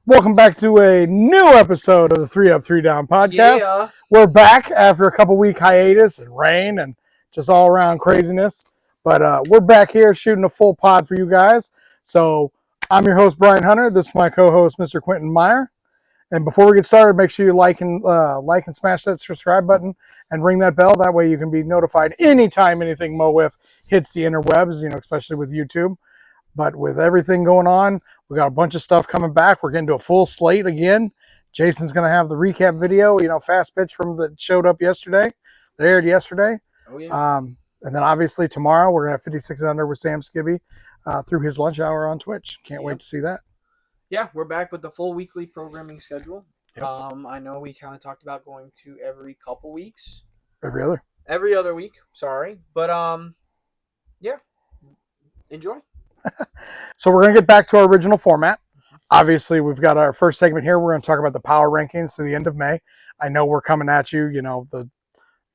Welcome back to a new episode of the 3 Up, 3 Down podcast. Yeah. We're back after a couple week hiatus and rain and just all around craziness. But we're back here shooting a full pod for you guys. So I'm your host, Brian Hunter. This is my co-host, Mr. Quentin Meyer. And before we get started, make sure you like and smash that subscribe button and ring that bell. That way you can be notified anytime anything Mo WIFF hits the interwebs, especially with YouTube. But with everything going on, we got a bunch of stuff coming back. We're getting to a full slate again. Jason's going to have the recap video, fast pitch from that showed up yesterday. They aired yesterday. Oh, yeah. And then obviously tomorrow we're going to have 56 and Under with Sam Skibby through his lunch hour on Twitch. Can't wait to see that. Yeah, we're back with the full weekly programming schedule. Yep. I know we kind of talked about going to every couple weeks. Every other week, sorry. But, yeah, enjoy. So we're going to get back to our original format. Obviously, we've got our first segment here. We're going to talk about the power rankings through the end of May. I know we're coming at you,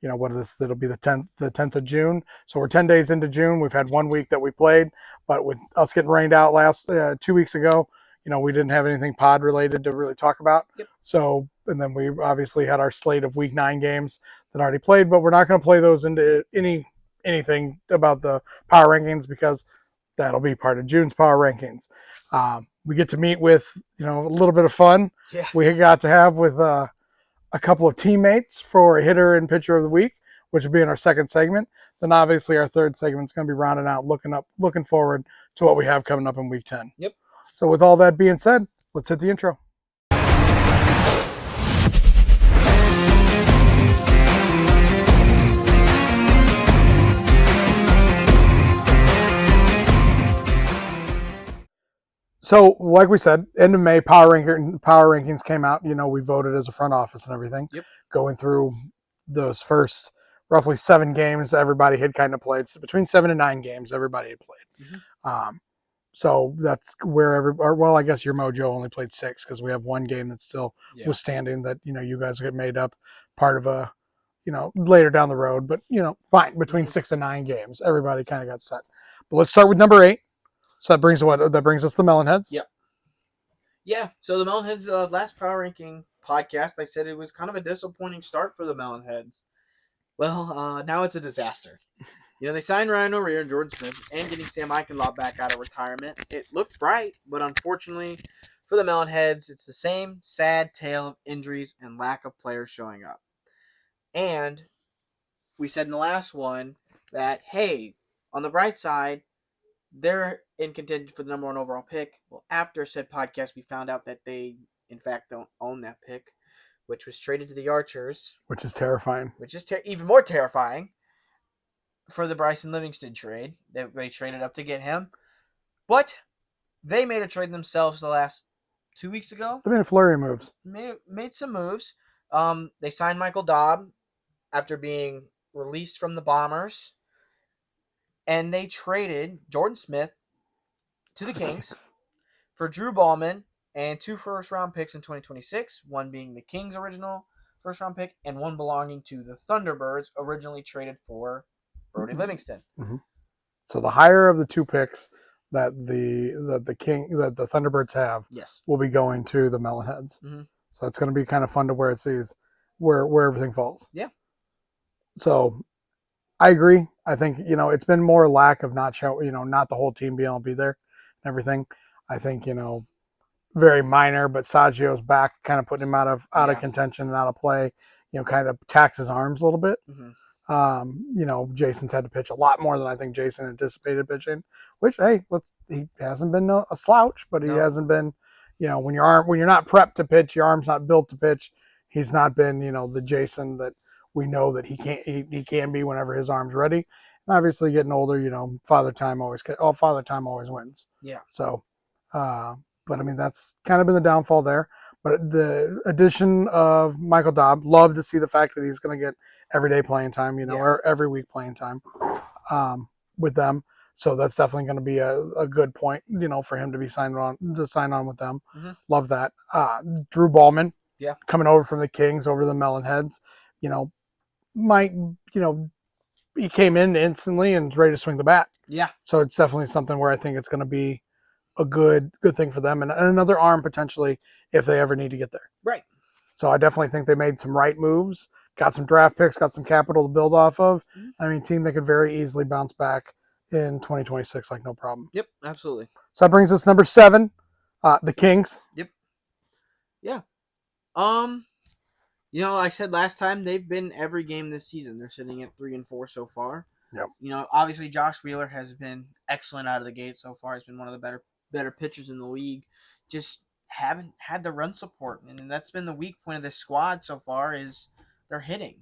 what is this? It'll be the 10th of June. So we're 10 days into June. We've had 1 week that we played, but with us getting rained out last 2 weeks ago, we didn't have anything pod related to really talk about. Yep. So, and then we obviously had our slate of week 9 games that already played, but we're not going to play those into anything about the power rankings because that'll be part of June's power rankings. We get to meet with, a little bit of fun. Yeah. We got to have with a couple of teammates for hitter and pitcher of the week, which will be in our second segment. Then obviously our third segment is going to be rounding out, looking forward to what we have coming up in week 10. Yep. So with all that being said, let's hit the intro. So, like we said, end of May, power rankings came out. We voted as a front office and everything. Yep. Going through those first roughly 7 games, everybody had kind of played. So between 7 and 9 games, everybody had played. Mm-hmm. So that's where I guess your Mojo only played 6 because we have 1 game that still was standing that, you guys get made up part of a, later down the road. But, fine. Between 6 and 9 games, everybody kind of got set. But let's start with number 8. So that brings us the Melonheads. Yep. Yeah. So the Melonheads last power ranking podcast, I said it was kind of a disappointing start for the Melonheads. Well, now it's a disaster. They signed Ryan O'Rear and Jordan Smith and getting Sam Eichenlaub back out of retirement. It looked bright, but unfortunately for the Melonheads, it's the same sad tale of injuries and lack of players showing up. And we said in the last one that, hey, on the bright side, they're in contention for the number 1 overall pick. Well, after said podcast, we found out that they, in fact, don't own that pick, which was traded to the Archers. Which is terrifying. Which is even more terrifying for the Bryson Livingston trade. They traded up to get him. But they made a trade themselves the last 2 weeks ago. They made a flurry of moves. Made some moves. They signed Michael Dobb after being released from the Bombers. And they traded Jordan Smith to the Kings for Drew Ballman and 2 first-round picks in 2026, one being the Kings' original first-round pick and one belonging to the Thunderbirds, originally traded for Brody Livingston. Mm-hmm. So the higher of the 2 picks that the Thunderbirds have will be going to the Melonheads. Mm-hmm. So it's going to be kind of fun to where it sees where everything falls. Yeah. So I agree. I think, it's been more lack of not the whole team being able to be there and everything. I think, very minor, but Saggio's back kind of putting him out of contention and out of play, kind of tax his arms a little bit. Mm-hmm. Jason's had to pitch a lot more than I think Jason anticipated pitching, which, hey, he hasn't been a slouch, but he hasn't been, when you're not prepped to pitch, your arm's not built to pitch. He's not been, the Jason that we know that he can be whenever his arm's ready. And obviously getting older, father time always wins. Yeah. So, but I mean, that's kind of been the downfall there. But the addition of Michael Dobb, love to see the fact that he's going to get everyday playing time, or every week playing time with them. So that's definitely going to be a good point, for him to sign on with them. Mm-hmm. Love that. Drew Ballman, coming over from the Kings over the Melonheads, he came in instantly and is ready to swing the bat. Yeah. So it's definitely something where I think it's going to be a good thing for them and another arm potentially if they ever need to get there. Right. So I definitely think they made some right moves, got some draft picks, got some capital to build off of. Mhm. I mean, team that could very easily bounce back in 2026, like no problem. Yep, absolutely. So that brings us number 7, the Kings. Yep. Yeah. You know, like I said last time, they've been every game this season. They're sitting at 3-4 so far. Yep. You know, obviously Josh Wheeler has been excellent out of the gate so far. He's been one of the better pitchers in the league. Just haven't had the run support, and that's been the weak point of this squad so far. Is they're hitting.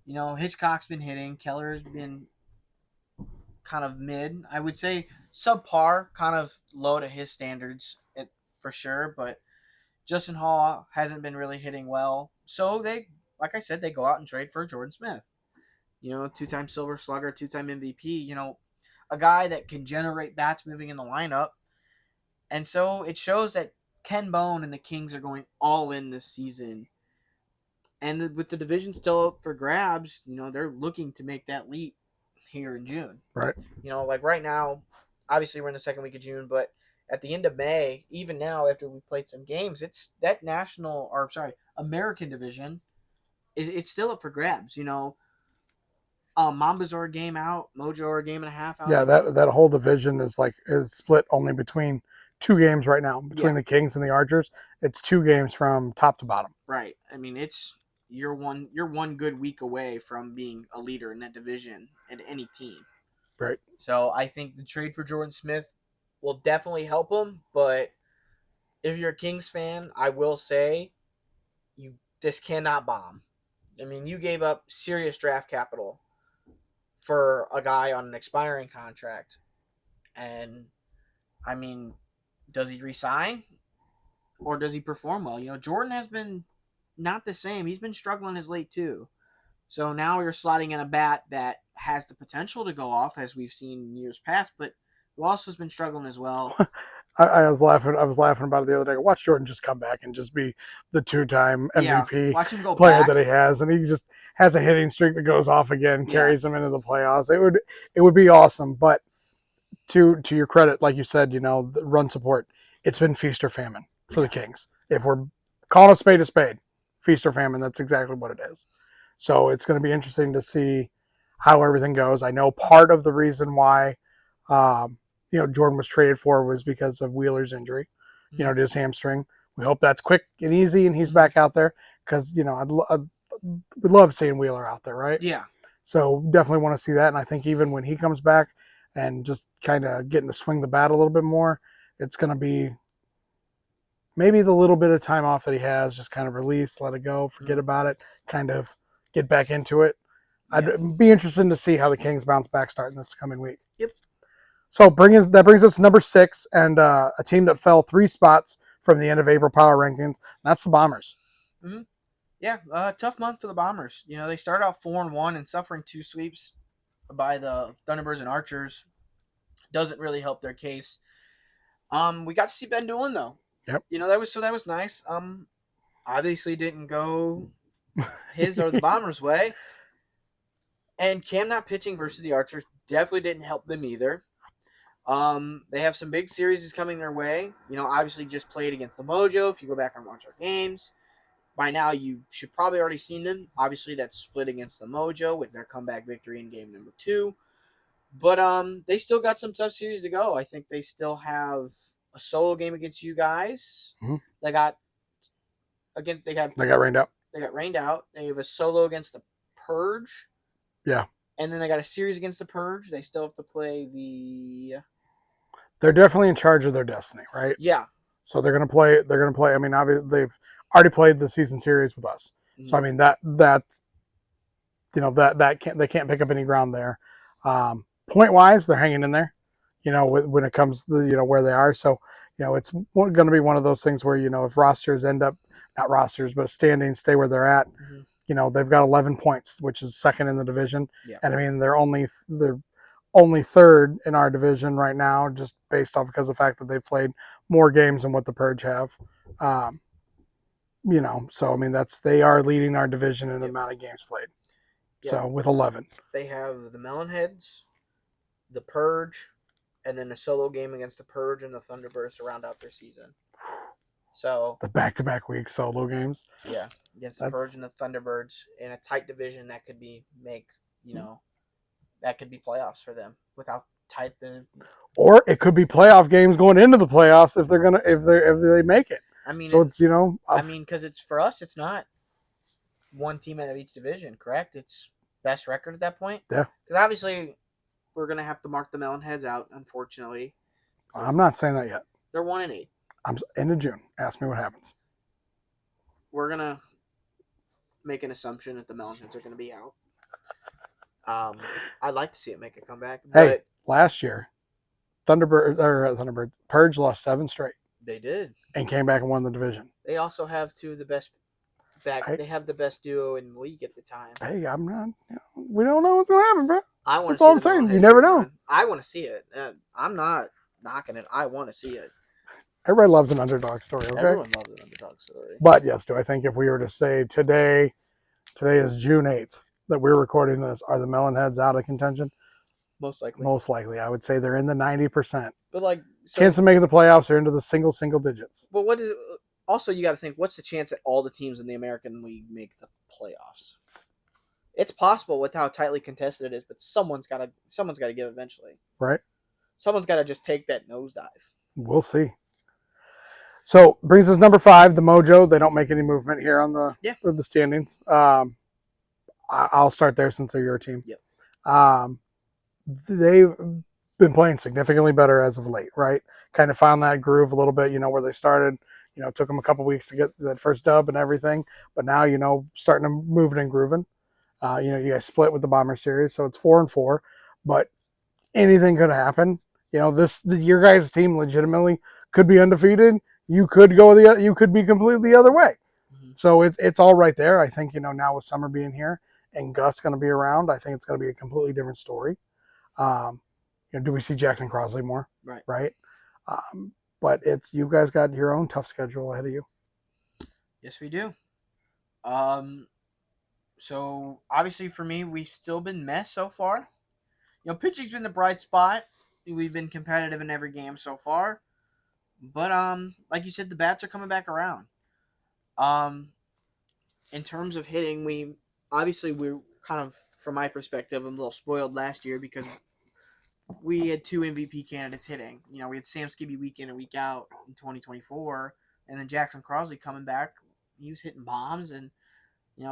You know, Hitchcock's been hitting. Keller's been kind of mid. I would say subpar, kind of low to his standards, for sure. But Justin Hall hasn't been really hitting well. So they, like I said, they go out and trade for Jordan Smith. You know, 2-time Silver Slugger, 2-time MVP. You know, a guy that can generate bats moving in the lineup. And so it shows that Ken Bone and the Kings are going all in this season. And with the division still up for grabs, you know, they're looking to make that leap here in June. Right. You know, like right now, obviously we're in the second week of June, but at the end of May, even now after we played some games, it's that American division, it's still up for grabs. You know, Mambas are a game out, Mojo are a game and a half out. Yeah, that whole division is split only between 2 games right now between the Kings and the Archers. It's 2 games from top to bottom. Right. I mean, you're one good week away from being a leader in that division at any team. Right. So I think the trade for Jordan Smith will definitely help them. But if you're a Kings fan, I will say this cannot bomb. I mean, you gave up serious draft capital for a guy on an expiring contract. And, I mean, does he resign? Or does he perform well? You know, Jordan has been not the same. He's been struggling as late, too. So now you're slotting in a bat that has the potential to go off, as we've seen in years past, but who also has been struggling as well. I was laughing about it the other day. Watch Jordan just come back and just be the 2-time MVP watch him go player back. that he has, and he just has a hitting streak that goes off again, carries him into the playoffs. It would be awesome. But to your credit, like you said, you know, the run support, it's been feast or famine for the Kings. If we're calling a spade, feast or famine, that's exactly what it is. So it's going to be interesting to see how everything goes. I know part of the reason why Jordan was traded for was because of Wheeler's injury, to his hamstring. We hope that's quick and easy and he's back out there because, we'd love seeing Wheeler out there, right? Yeah. So definitely want to see that. And I think even when he comes back and just kind of getting to swing the bat a little bit more, it's going to be maybe the little bit of time off that he has, just kind of release, let it go, forget about it, kind of get back into it. I'd be interested to see how the Kings bounce back starting this coming week. Yep. So that brings us to number 6 and a team that fell 3 spots from the end of April power rankings. That's the Bombers. Mm-hmm. Yeah, tough month for the Bombers. You know, they started out 4-1 and suffering 2 sweeps by the Thunderbirds and Archers. Doesn't really help their case. We got to see Ben Doolin though. Yep. You know, that was nice. Obviously didn't go his or the Bombers' way. And Cam not pitching versus the Archers definitely didn't help them either. They have some big series coming their way. You know, obviously just played against the Mojo. If you go back and watch our games, by now you should probably already seen them. Obviously, that's split against the Mojo with their comeback victory in game number 2. But they still got some tough series to go. I think they still have a solo game against you guys. Mm-hmm. They got rained out. They got rained out. They have a solo against the Purge. Yeah. And then they got a series against the Purge. They still have to play They're definitely in charge of their destiny, right? Yeah. So they're going to play. I mean, obviously they've already played the season series with us. Mm-hmm. So I mean they can't pick up any ground there. Point wise, they're hanging in there. When it comes to where they are. So it's going to be one of those things where if rosters end up not rosters but standings stay where they're at. Mm-hmm. They've got 11 points, which is second in the division. Yeah. And I mean, they're only third in our division right now, just based off because of the fact that they've played more games than what the Purge have. So I mean, they are leading our division in the amount of games played. Yeah. So with 11, they have the Melonheads, the Purge, and then a solo game against the Purge and the Thunderbirds to round out their season. So The back-to-back week solo games. yeah, against the Purge and the Thunderbirds in a tight division that could be that could be playoffs for them without tight the. Or it could be playoff games going into the playoffs if they make it. I mean, so it's because it's for us, it's not one team out of each division, correct? It's best record at that point. Yeah. Because obviously, we're gonna have to mark the Melonheads out. Unfortunately, I'm not saying that yet. they're 1-8. I'm end of June. Ask me what happens. We're gonna make an assumption that the Melonheads are gonna be out. I'd like to see it make a comeback. Hey, last year, Thunderbird Purge lost 7 straight. They did, and came back and won the division. They also have two of the best. They have the best duo in the league at the time. Hey, I'm not. We don't know what's gonna happen, bro. That's all I'm saying. You never know. I want to see it. I'm not knocking it. I want to see it. Everybody loves an underdog story. Okay. Everyone loves an underdog story. But yes, do I think if we were to say today is June 8th that we're recording this, are the Melonheads out of contention? Most likely. Most likely, I would say they're in the 90%. But chance of making the playoffs are into the single digits. But what is it? Also, you got to think, what's the chance that all the teams in the American League make the playoffs? It's possible with how tightly contested it is, but someone's got to give eventually. Right. Someone's got to just take that nosedive. We'll see. So brings us number 5, the Mojo. They don't make any movement here on the standings. I'll start there since they're your team. Yep. They've been playing significantly better as of late, right? Kind of found that groove a little bit, where they started. It took them a couple weeks to get that first dub and everything, but now, starting to move it and grooving. You guys split with the Bomber series, so it's 4-4, but anything could happen. Your guys' team legitimately could be undefeated. You could you could be completely the other way. Mm-hmm. So it's all right there. I think, now with Summer being here and Gus going to be around, I think it's going to be a completely different story. Do we see Jackson Crosley more? Right. But you guys got your own tough schedule ahead of you. Yes, we do. So obviously for me, we've still been mess so far. Pitching's been the bright spot. We've been competitive in every game so far. But like you said, the bats are coming back around. In terms of hitting, we're kind of, from my perspective, I'm a little spoiled last year because we had 2 MVP candidates hitting. We had Sam Skibby week in and week out in 2024, and then Jackson Crosley coming back. He was hitting bombs and,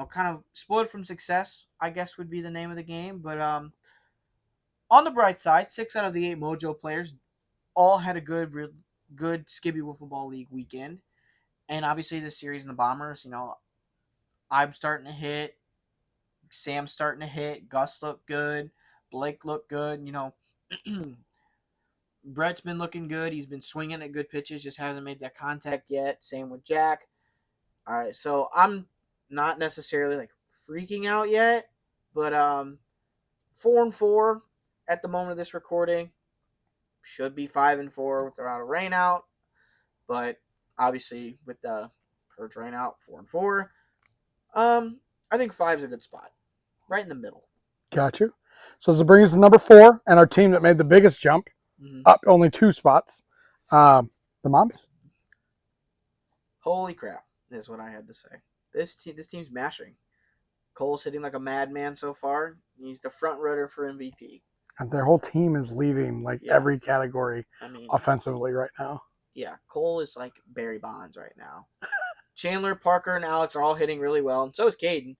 kind of spoiled from success, I guess would be the name of the game. But on the bright side, 6 out of the 8 Mojo players all had a good Skibby Wiffle Ball League weekend. And obviously this series in the Bombers, I'm starting to hit. Sam's starting to hit. Gus looked good. Blake looked good. Brett's been looking good. He's been swinging at good pitches, just hasn't made that contact yet. Same with Jack. All right, so I'm not necessarily freaking out yet, but 4-4 at the moment of this recording. Should be 5-4 without a rain out, but obviously with the Purge rain out, 4-4. I think 5's a good spot, right in the middle. Got you. So this brings us to number 4, and our team that made the biggest jump, up only 2 spots, the Mambas. Holy crap, is what I had to say. This team's mashing. Cole's hitting like a madman so far. He's the front runner for MVP. And their whole team is leading every category offensively right now. Yeah, Cole is like Barry Bonds right now. Chandler, Parker, and Alex are all hitting really well, and so is Caden.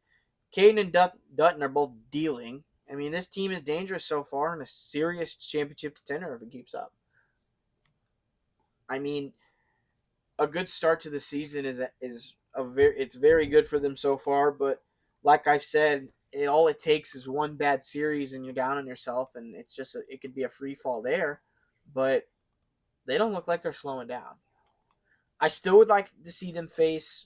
Caden and Dutton are both dealing. I mean, this team is dangerous so far and a serious championship contender if it keeps up. I mean, a good start to the season it's very good for them so far, but like I've said, all it takes is one bad series and you're down on yourself, and it could be a free fall there, but they don't look like they're slowing down. I still would like to see them face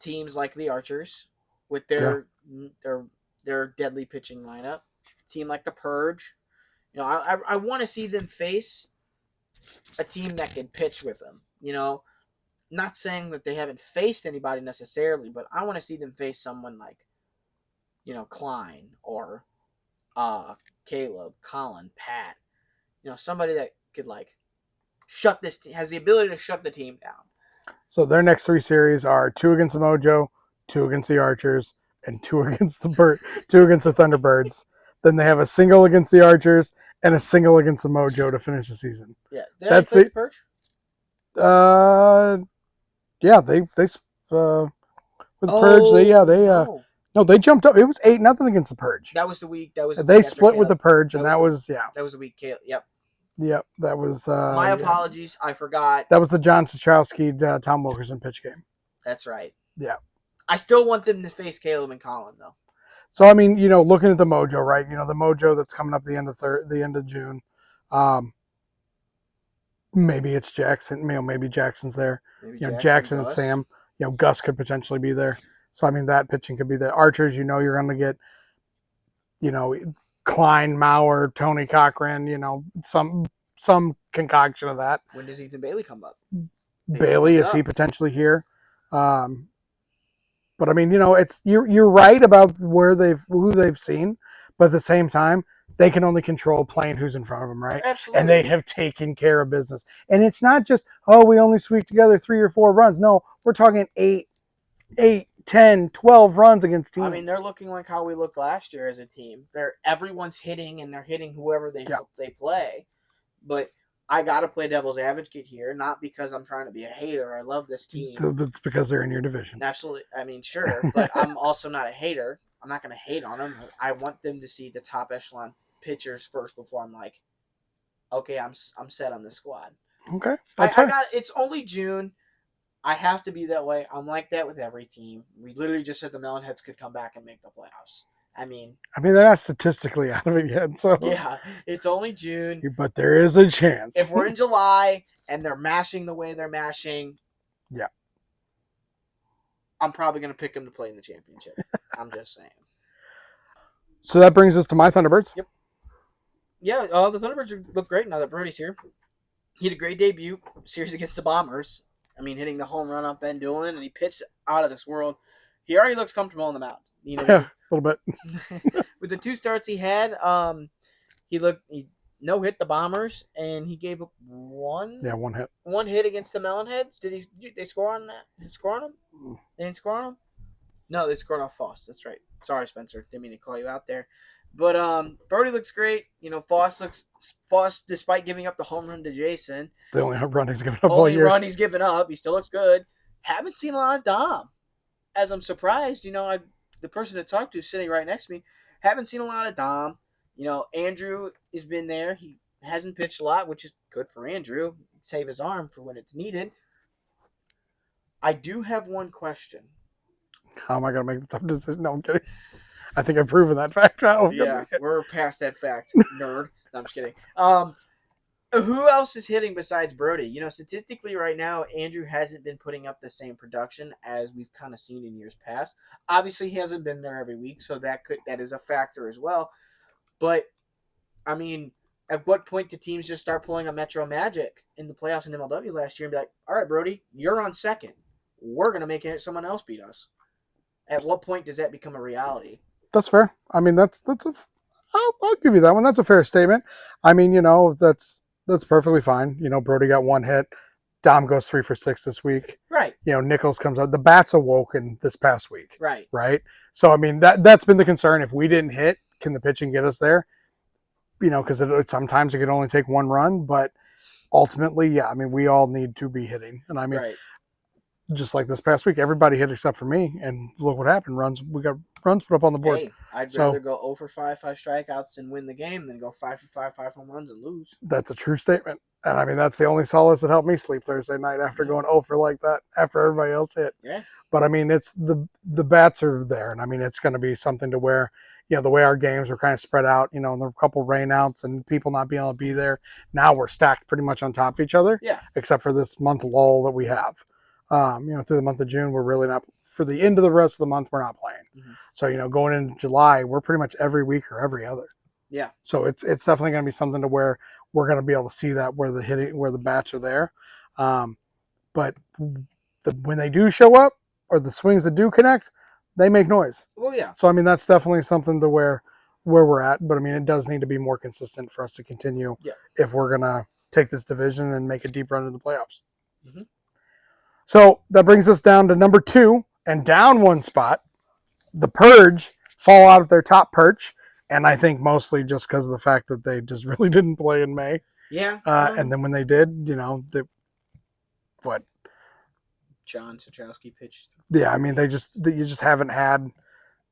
teams like the Archers with their deadly pitching lineup. Team like the Purge. I want to see them face a team that can pitch with them. Not saying that they haven't faced anybody necessarily, but I want to see them face someone like, Klein or Caleb, Colin, Pat. somebody that could has the ability to shut the team down. So their next 3 series are 2 against the Mojo, 2 against the Archers, and 2 against the 2 against the Thunderbirds. Then they have a single against the Archers and a single against the Mojo to finish the season. Yeah, that's the Perch. Yeah, they with the Purge. They jumped up. It was 8-0 against the Purge. That was the week. They split with the Purge, and that was That was the week. Yep. Yep, that was. My apologies, I forgot. That was the John Strzowski, Tom Wilkerson pitch game. That's right. Yeah. I still want them to face Caleb and Colin though. So I mean, looking at the Mojo, right? The Mojo that's coming up the end of June. Maybe it's Jackson. Maybe Jackson's there. Maybe Jackson and Sam. Gus could potentially be there. So I mean, that pitching could be the Archers. You're going to get, Klein, Mauer, Tony Cochran. Some concoction of that. When does Ethan Bailey come up? Bailey, is he potentially here? But I mean, it's you're right about who they've seen, but at the same time, they can only control playing who's in front of them, right? Absolutely. And they have taken care of business. And it's not just, we only squeaked together 3 or 4 runs. No, we're talking 8, 10, 12 runs against teams. I mean, they're looking like how we looked last year as a team. Everyone's hitting, and they're hitting whoever they play. But I got to play devil's advocate here, not because I'm trying to be a hater. I love this team. It's because they're in your division. Absolutely. I mean, sure, but I'm also not a hater. I'm not going to hate on them. I want them to see the top echelon pitchers first before I'm like, okay, I'm set on this squad. Okay. It's only June. I have to be that way. I'm like that with every team. We literally just said the Melonheads could come back and make the playoffs. I mean, they're not statistically out of it yet, so yeah, it's only June. But there is a chance. If we're in July and they're mashing the way they're mashing, yeah, I'm probably going to pick them to play in the championship. I'm just saying. So that brings us to my Thunderbirds. Yep. Yeah, the Thunderbirds look great now that Brody's here. He had a great debut series against the Bombers. I mean, hitting the home run on Ben Doolin, and he pitched out of this world. He already looks comfortable on the mound. Yeah, a little bit. With the 2 starts he had, he no-hit the Bombers, and he gave up one hit. One hit against the Melonheads. Did they score on that? Did they score on him? They didn't score on him? No, they scored off Foss. That's right. Sorry, Spencer. Didn't mean to call you out there. But Brody looks great. Foss, despite giving up the home run to Jason. The only run he's given up all year. Run he's given up. He still looks good. Haven't seen a lot of Dom. As I'm surprised, the person to talk to is sitting right next to me. Haven't seen a lot of Dom. Andrew has been there. He hasn't pitched a lot, which is good for Andrew. Save his arm for when it's needed. I do have one question. How am I going to make the tough decision? No, I'm kidding. I think I've proven that fact. Yeah, we're past that fact, nerd. No, I'm just kidding. Who else is hitting besides Brody? Statistically right now, Andrew hasn't been putting up the same production as we've kind of seen in years past. Obviously, he hasn't been there every week, so that is a factor as well. But, I mean, at what point do teams just start pulling a Metro Magic in the playoffs in MLW last year and be like, all right, Brody, you're on second. We're going to make someone else beat us. At what point does that become a reality? That's fair. I mean, I'll give you that one. That's a fair statement. I mean, that's perfectly fine. Brody got 1 hit. Dom goes 3 for 6 this week. Right. Nichols comes out. The bats awoken this past week. Right. Right. So, I mean, that's been the concern. If we didn't hit, can the pitching get us there? Because sometimes it can only take 1 run, but ultimately, yeah, I mean, we all need to be hitting. And I mean, just like this past week, everybody hit except for me. And look what happened. We got runs put up on the board. Hey, I'd rather go 0 for 5 strikeouts and win the game than go 5 for 5 home runs and lose. That's a true statement. And I mean, that's the only solace that helped me sleep Thursday night after going 0 for like that, after everybody else hit. Yeah. But I mean, it's the bats are there. And I mean, it's going to be something to where, the way our games were kind of spread out, and there were a couple rainouts and people not being able to be there. Now we're stacked pretty much on top of each other. Yeah. Except for this month lull that we have. Through the month of June, we're really not, for the end of the rest of the month, we're not playing. Mm-hmm. So, going into July, we're pretty much every week or every other. Yeah. So it's definitely going to be something to where we're going to be able to see that where the bats are there. But when they do show up, or the swings that do connect, they make noise. Well, yeah. So, I mean, that's definitely something to where where we're at. But I mean, it does need to be more consistent for us to continue Yeah. if we're gonna take this division and make a deep run in the playoffs. Mhm. So that brings us down to number 2 and down one spot. The Purge fall out of their top perch, and I think mostly just because of the fact that they just really didn't play in May. Yeah. And then when they did, what? John Sachowski pitched. Yeah, I mean, you just haven't had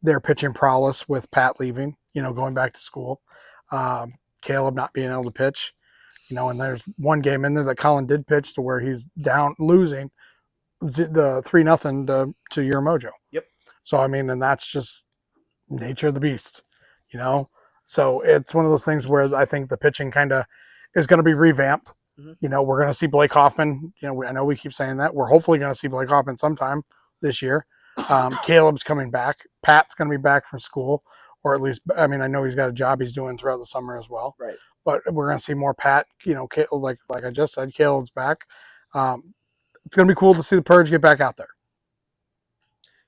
their pitching prowess with Pat leaving, going back to school, Caleb not being able to pitch, and there's one game in there that Colin did pitch to where he's down losing the 3-0 to your Mojo. Yep. So I mean, and that's just nature of the beast, So it's one of those things where I think the pitching kind of is going to be revamped. Mm-hmm. We're going to see Blake Hoffman. I know we keep saying that. We're hopefully going to see Blake Hoffman sometime this year. Caleb's coming back. Pat's going to be back from school, or at least, I mean, I know he's got a job he's doing throughout the summer as well. Right. But we're going to see more Pat. Like I just said, Caleb's back. It's going to be cool to see the Purge get back out there.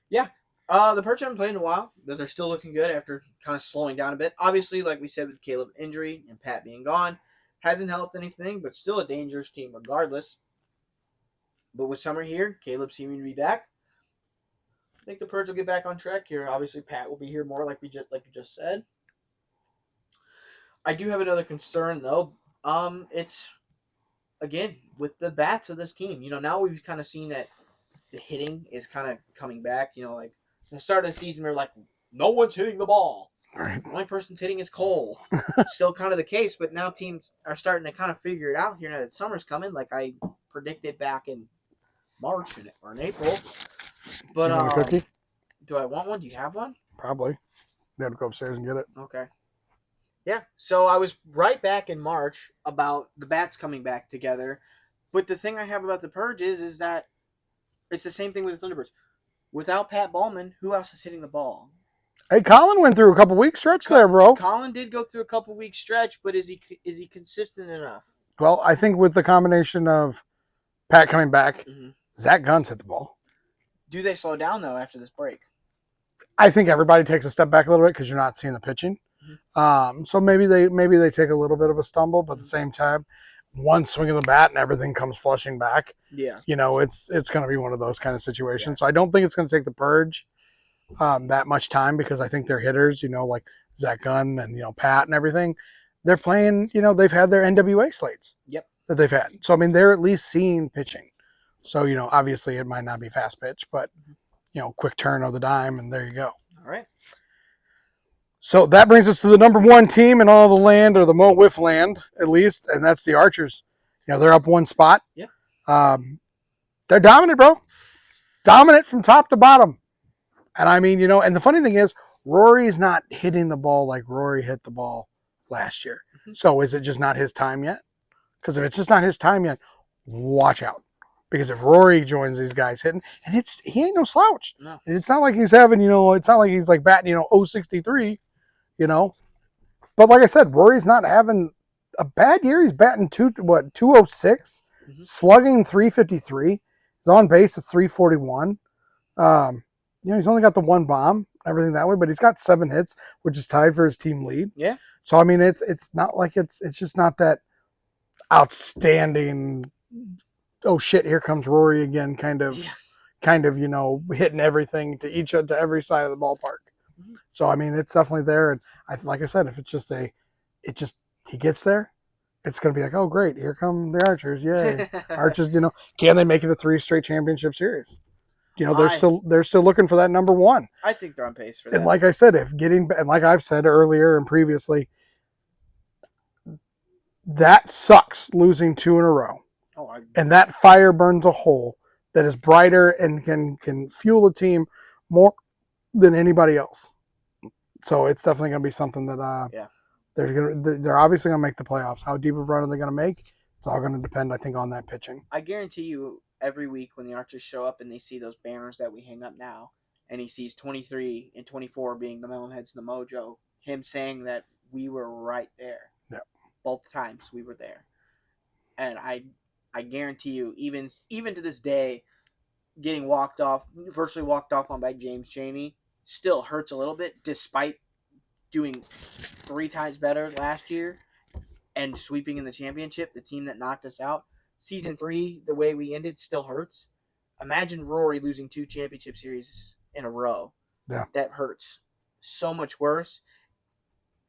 Yeah. The Purge haven't played in a while, but they're still looking good after kind of slowing down a bit. Obviously, like we said, with Caleb's injury and Pat being gone, hasn't helped anything, but still a dangerous team regardless. But with summer here, Caleb seeming to be back, I think the Purge will get back on track here. Obviously, Pat will be here more, like you just said. I do have another concern though. It's again with the bats of this team. Now we've kind of seen that the hitting is kind of coming back. Like the start of the season, we're like, no one's hitting the ball. Right. The only person hitting is Cole. Still kind of the case, but now teams are starting to kind of figure it out here now that summer's coming, like I predicted back in March or in April. But you want a cookie? Do I want one? Do you have one? Probably. They have to go upstairs and get it. Okay. Yeah. So I was right back in March about the bats coming back together. But the thing I have about the Purge is that it's the same thing with the Thunderbirds. Without Pat Ballman, who else is hitting the ball? Hey, Colin went through a couple week stretch there, bro. Colin did go through a couple week stretch, but is he consistent enough? Well, I think with the combination of Pat coming back, Zach Gunn's hit the ball. Do they slow down though after this break? I think everybody takes a step back a little bit because you're not seeing the pitching. So maybe they take a little bit of a stumble, but at the same time, one swing of the bat and everything comes flushing back. Yeah. It's going to be one of those kind of situations. Yeah. So I don't think it's going to take the Purge that much time because I think their hitters, like Zach Gunn and, Pat and everything, they're playing, they've had their NWA slates. Yep. That they've had. So, I mean, they're at least seeing pitching. So, obviously it might not be fast pitch, but, quick turn of the dime and there you go. All right. So that brings us to the number 1 team in all the land, or the Mo WIFF land, at least, and that's the Archers. They're up 1 spot. Yep. They're dominant, bro. Dominant from top to bottom. And I mean, and the funny thing is, Rory's not hitting the ball like Rory hit the ball last year. So is it just not his time yet? Because if it's just not his time yet, watch out. Because if Rory joins these guys hitting, and he ain't no slouch. No. And it's not like he's having, it's not like he's like batting, 063, But like I said, Rory's not having a bad year. He's batting 206, slugging 353. His on base is 341. He's only got the 1 bomb, everything that way, but he's got 7 hits, which is tied for his team lead. Yeah. So I mean, it's not like it's just not that outstanding. Oh shit! Here comes Rory again, kind of, hitting everything to every side of the ballpark. So I mean, it's definitely there, and like I said, if it's just he gets there, it's gonna be like, oh great, here come the Archers, yay! Archers, can they make it a 3 straight championship series? They're still looking for that number 1. I think they're on pace for that. And like I said, and like I've said earlier and previously, that sucks losing 2 in a row. And that fire burns a hole that is brighter and can fuel a team more than anybody else. So it's definitely going to be something that they're obviously going to make the playoffs. How deep of a run are they going to make? It's all going to depend, I think, on that pitching. I guarantee you, every week when the Archers show up and they see those banners that we hang up now, and he sees 23 and 24 being the Melonheads and the Mojo, him saying that we were right there. Yeah. Both times we were there. And I guarantee you, even to this day, getting virtually walked off on by James Chamey, still hurts a little bit, despite doing 3 times better last year and sweeping in the championship, the team that knocked us out. Season 3, the way we ended, still hurts. Imagine Rory losing 2 championship series in a row. Yeah. That hurts so much worse.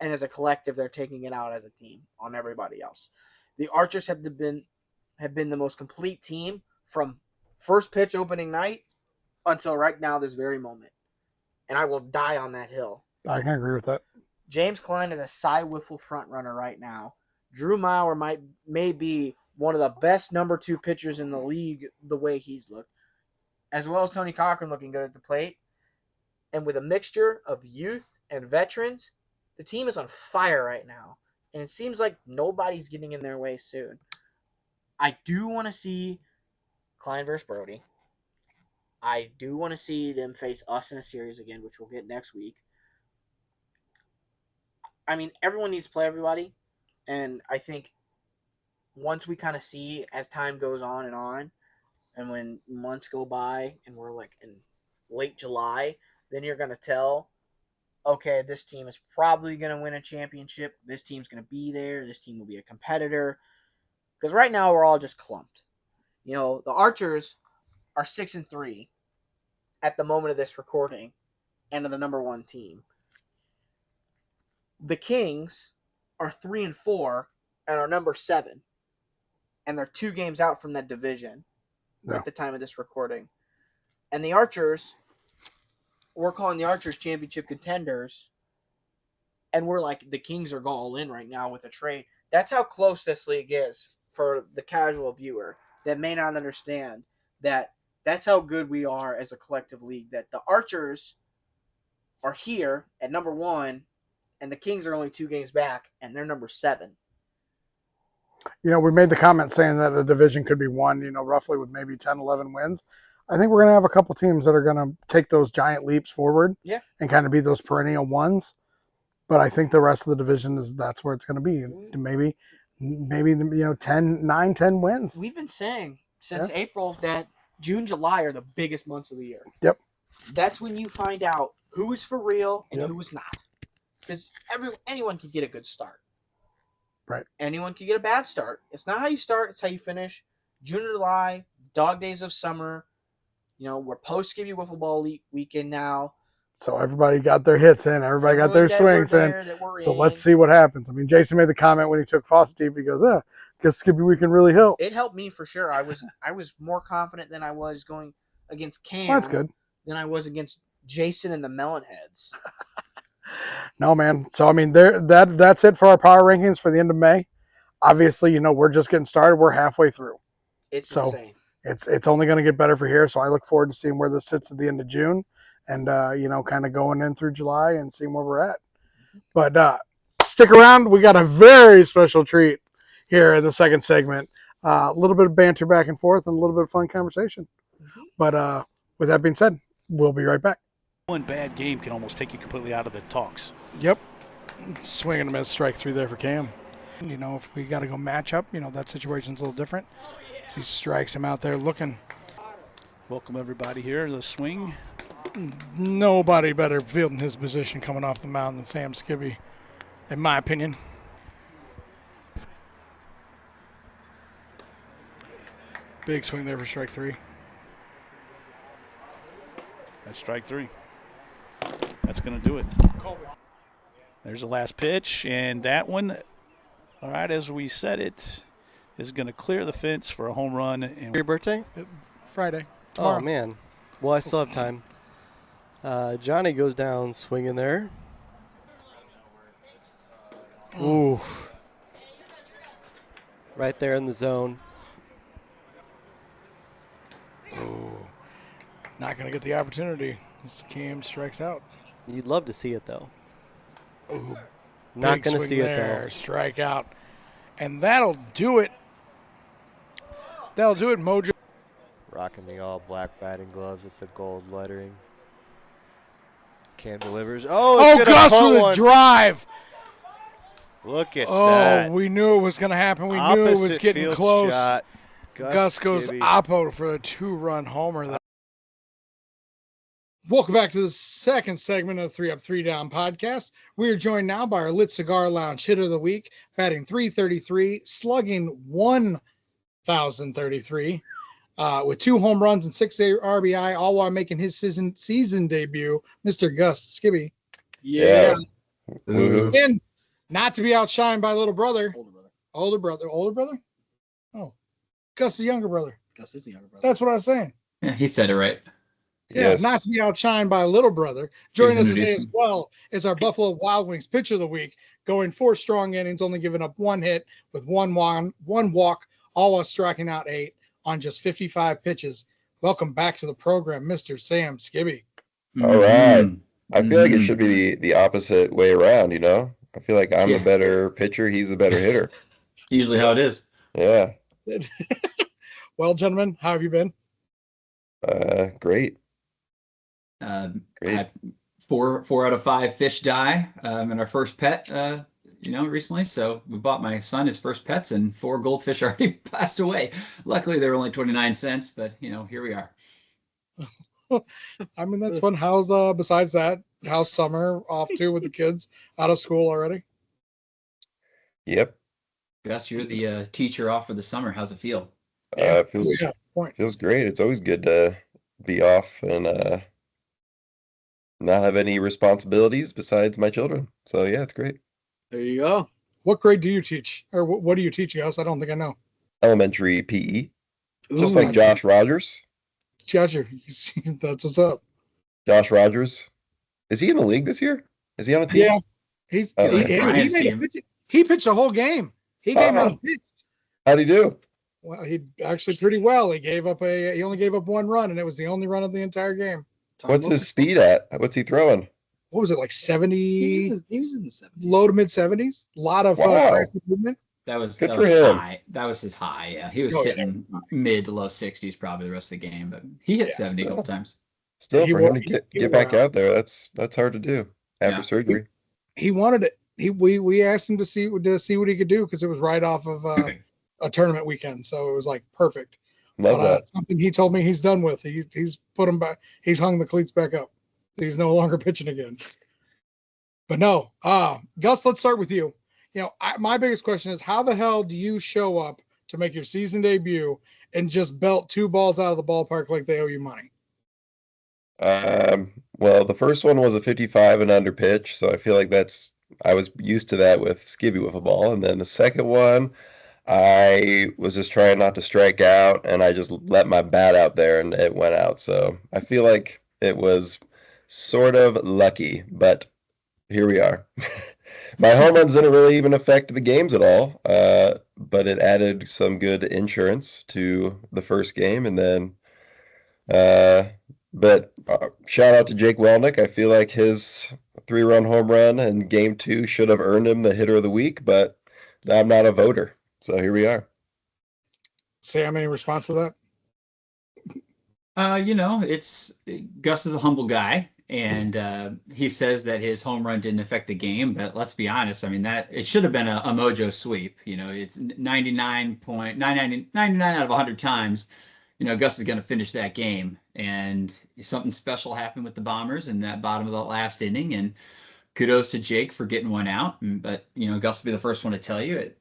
And as a collective, they're taking it out as a team on everybody else. The Archers have been the most complete team from first pitch opening night until right now, this very moment. And I will die on that hill. I can agree with that. James Klein is a Cy Wiffle front runner right now. Drew Maurer may be one of the best number 2 pitchers in the league the way he's looked, as well as Tony Cochran looking good at the plate. And with a mixture of youth and veterans, the team is on fire right now. And it seems like nobody's getting in their way soon. I do want to see Klein versus Brody. I do want to see them face us in a series again, which we'll get next week. I mean, everyone needs to play everybody. And I think once we kind of see as time goes on, and when months go by and we're like in late July, then you're going to tell, okay, this team is probably going to win a championship. This team's going to be there. This team will be a competitor. Because right now we're all just clumped. You know, the Archers are 6-3 at the moment of this recording and are the number 1 team. The Kings are 3-4 and are number 7. And they're 2 games out from that division at the time of this recording. And the Archers, we're calling the Archers championship contenders. And we're like, the Kings are all in right now with a trade. That's how close this league is for the casual viewer that may not understand that that's how good we are as a collective league. That the Archers are here at number 1, and the Kings are only 2 games back, and they're number 7. You know, we made the comment saying that a division could be won, you know, roughly with maybe 10, 11 wins. I think we're going to have a couple teams that are going to take those giant leaps forward and kind of be those perennial ones. But I think the rest of the division that's where it's going to be. Maybe, you know, 9, 10 wins. We've been saying since April that June, July are the biggest months of the year. Yep. That's when you find out who is for real and who is not. Because anyone can get a good start. Right. Anyone can get a bad start. It's not how you start, it's how you finish. June and July, dog days of summer. You know, we're post-Skibby Wiffle Ball League weekend now. So everybody got their hits in. Everybody got their swings in. So let's see what happens. I mean, Jason made the comment when he took Fawcett deep. He goes, guess Skippy Weekend really helped. It helped me for sure. I was more confident than I was going against Cam. Well, that's good. Than I was against Jason and the Melonheads. No, man. So, I mean, that's it for our power rankings for the end of May. Obviously, you know, we're just getting started. We're halfway through. It's insane. It's only going to get better for here. So I look forward to seeing where this sits at the end of June and, you know, kind of going in through July and seeing where we're at. But stick around. We got a very special treat here in the second segment. A little bit of banter back and forth and a little bit of fun conversation. But with that being said, we'll be right back. One bad game can almost take you completely out of the talks. Yep. Swing and a miss, strike 3 there for Cam. You know, if we got to go match up, you know, that situation's a little different. So he strikes him out there looking. Welcome, everybody, here to the swing. Nobody better fielding his position coming off the mound than Sam Skibby, in my opinion. Big swing there for strike 3. That's strike 3. That's going to do it. There's the last pitch, and that one, all right, as we said it, is going to clear the fence for a home run. And your birthday? Friday. Tomorrow. Oh, man. Well, I still have time. Johnny goes down swinging there. Ooh. Right there in the zone. Oh. Not going to get the opportunity. This Cam strikes out. You'd love to see it, though. Ooh, not going to see it, though. Strike out. And that'll do it. That'll do it, Mojo. Rocking the all-black batting gloves with the gold lettering. Cam delivers. Oh, Gus with a drive. Look at that. Oh, we knew it was going to happen. We knew it was getting close. Shot. Gus goes oppo for a 2-run homer. Welcome back to the second segment of the 3 Up, 3 Down podcast. We are joined now by our Lit Cigar Lounge hitter of the week, batting .333, slugging 1,033, with 2 home runs and 6 RBI, all while making his season debut, Mr. Gus Skibby. Yeah. And not to be outshined by little brother. Older brother. Oh, Gus is younger brother. Gus is the younger brother. That's what I was saying. Yeah, he said it right. Yeah, Yes. not to be outshined by a little brother. Joining us today introduce as him. well is our Buffalo Wild Wings pitcher of the week, going 4 strong innings, only giving up 1 hit with one walk, all while striking out 8 on just 55 pitches. Welcome back to the program, Mr. Sam Skibby. All right. Mhm. I feel like it Mhm. should be the opposite way around, you know? I feel like I'm the Yeah. better pitcher, he's the better hitter. Usually how it is. Yeah. Well, gentlemen, how have you been? Great. I Great. had four out of 5 fish die in our first pet, recently. So we bought my son his first pets, and 4 goldfish already passed away. Luckily, they were only 29 cents, but here we are. I mean, that's fun. How's besides that, how's summer off to with the kids out of school already? Yep. Gus, you're the teacher off for the summer. How's it feel? Feels Yeah, point. feels great. It's always good to be off and not have any responsibilities besides my children. So yeah, it's great. There you go. What grade do you teach? Or what do you teach, Gus? I don't think I know. Elementary PE. Just Ooh. like Josh Rogers. Gotcha. That's what's up. Josh Rogers. Is he in the league this year? Is he on a team? Yeah. He Brian's made a team. he pitched a whole game. He came out and pitched. How'd he do? Well, he actually pretty well. He only gave up 1 run, and it was the only run of the entire game. What's his speed at? What's he throwing? What was it, like 70, He was in the 70s. low to mid 70s? A lot of Wow. tractor movement. That was Good that for was him. high. That was his high. Yeah, he was Oh, yeah. sitting mid to low 60s probably the rest of the game, but he hit Yeah, 70 a couple times. Still, He for wore- him to he get wore back out. out there, that's hard to do after Yeah. surgery. He wanted it. We asked him to see what he could do because it was right off of a tournament weekend, so it was like perfect. Love But, that. something he told me he's done with. He's put him back. He's hung the cleats back up. He's no longer pitching again. But no, Gus, let's start with you. My biggest question is, how the hell do you show up to make your season debut and just belt 2 balls out of the ballpark like they owe you money? Well, the first one was a 55 and under pitch, so I feel like I was used to that with Skibby Wiffle Ball. And then the second one, I was just trying not to strike out, and I just let my bat out there, and it went out. So I feel like it was sort of lucky, but here we are. My home runs didn't really even affect the games at all, but it added some good insurance to the first game, and then. But shout out to Jake Welnick. I feel like his 3-run home run in game 2 should have earned him the hitter of the week, but I'm not a voter. So here we are. Sam, any response to that? It's Gus is a humble guy, and he says that his home run didn't affect the game. But let's be honest. I mean, that it should have been a Mojo sweep. It's 99.99 out of 100 times. Gus is going to finish that game, and something special happened with the Bombers in that bottom of the last inning. And kudos to Jake for getting one out. But Gus will be the first one to tell you it.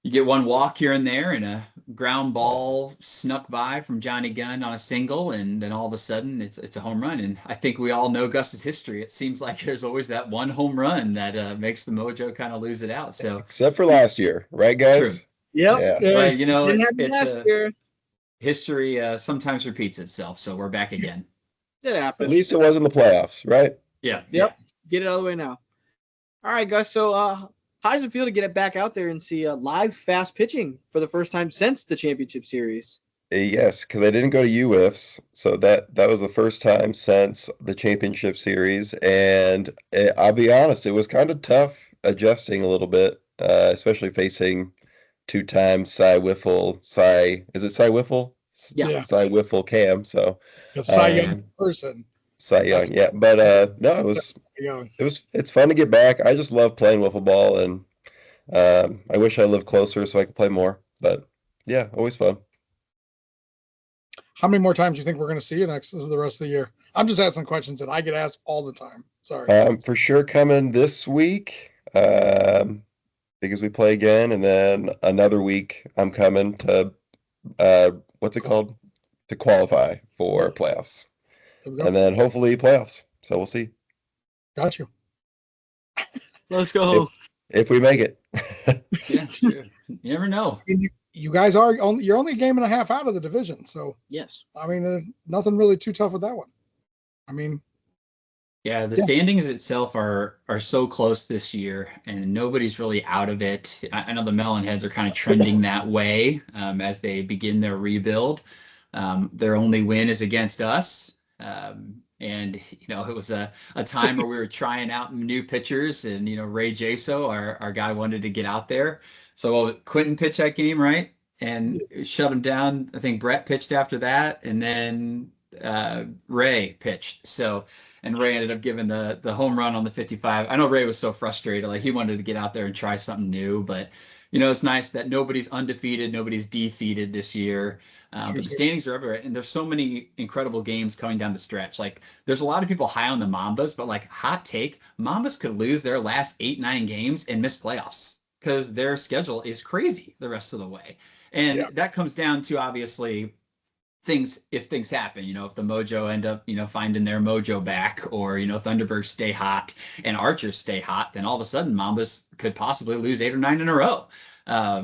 You get one walk here and there, and a ground ball snuck by from Johnny Gunn on a single, and then all of a sudden it's a home run. And I think we all know Gus's history. It seems like there's always that one home run that makes the Mojo kind of lose it out. So Except for last year, right, guys? True. Yep. Yeah. but Didn't happen last year. history sometimes repeats itself. So we're back again. It happened. At least it was in the playoffs, right? Yeah. Yep. Get it out of the way now. All right, Gus. So, how does it feel to get it back out there and see live fast pitching for the first time since the championship series? Yes, because I didn't go to UWIFs, so that was the first time since the championship series, and I'll be honest, it was kind of tough adjusting a little bit, especially facing 2-time Cy Wiffle, is it Cy Wiffle? Yeah. Cy Wiffle Cam, so Because Cy Young person. Cy Young, yeah, but no, Young. it's fun to get back. I just love playing wiffle ball, and I wish I lived closer so I could play more, but yeah, always fun. how many more times do you think we're going to see you next the rest of the year? I'm just asking questions that I get asked all the time. Sorry. For sure coming this week, because we play again, and then another week I'm coming to what's it called? To qualify for playoffs. There we go. And then hopefully playoffs. So we'll see. Got you. Let's go. If we make it. Yeah, sure. You never know. And you guys are you're only a game and a half out of the division, so Yes. I mean, there's nothing really too tough with that one. I mean, Yeah, the standings itself are so close this year, and nobody's really out of it. I know the Melonheads are kind of trending that way as they begin their rebuild. Their only win is against us. And, you know, it was a time where we were trying out new pitchers, and, you know, Ray Jaso, our guy, wanted to get out there. So Quentin pitched that game, right? And shut him down. I think Brett pitched after that, and then Ray pitched. So, and Ray ended up giving the home run on the 55. I know Ray was so frustrated, like he wanted to get out there and try something new, but you know, it's nice that nobody's undefeated, nobody's defeated this year. But the standings are everywhere, and there's so many incredible games coming down the stretch. Like, there's a lot of people high on the Mambas, but like, hot take, Mambas could lose their last 8-9 games and miss playoffs because their schedule is crazy the rest of the way. And that comes down to, obviously, if things happen, you know, if the Mojo end up, you know, finding their mojo back, or, you know, Thunderbirds stay hot and Archers stay hot, then all of a sudden Mambas could possibly lose 8 or 9 in a row.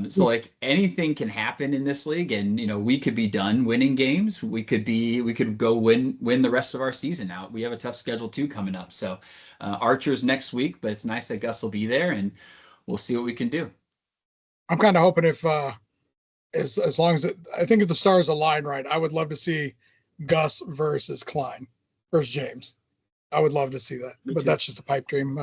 So like, anything can happen in this league, and, you know, we could be done winning games. We could go win the rest of our season out. We have a tough schedule too coming up. So Archers next week, but it's nice that Gus will be there, and we'll see what we can do. I'm kind of hoping if, as long as I think if the stars align right, I would love to see Gus versus Klein versus James. I would love to see that, but that's just a pipe dream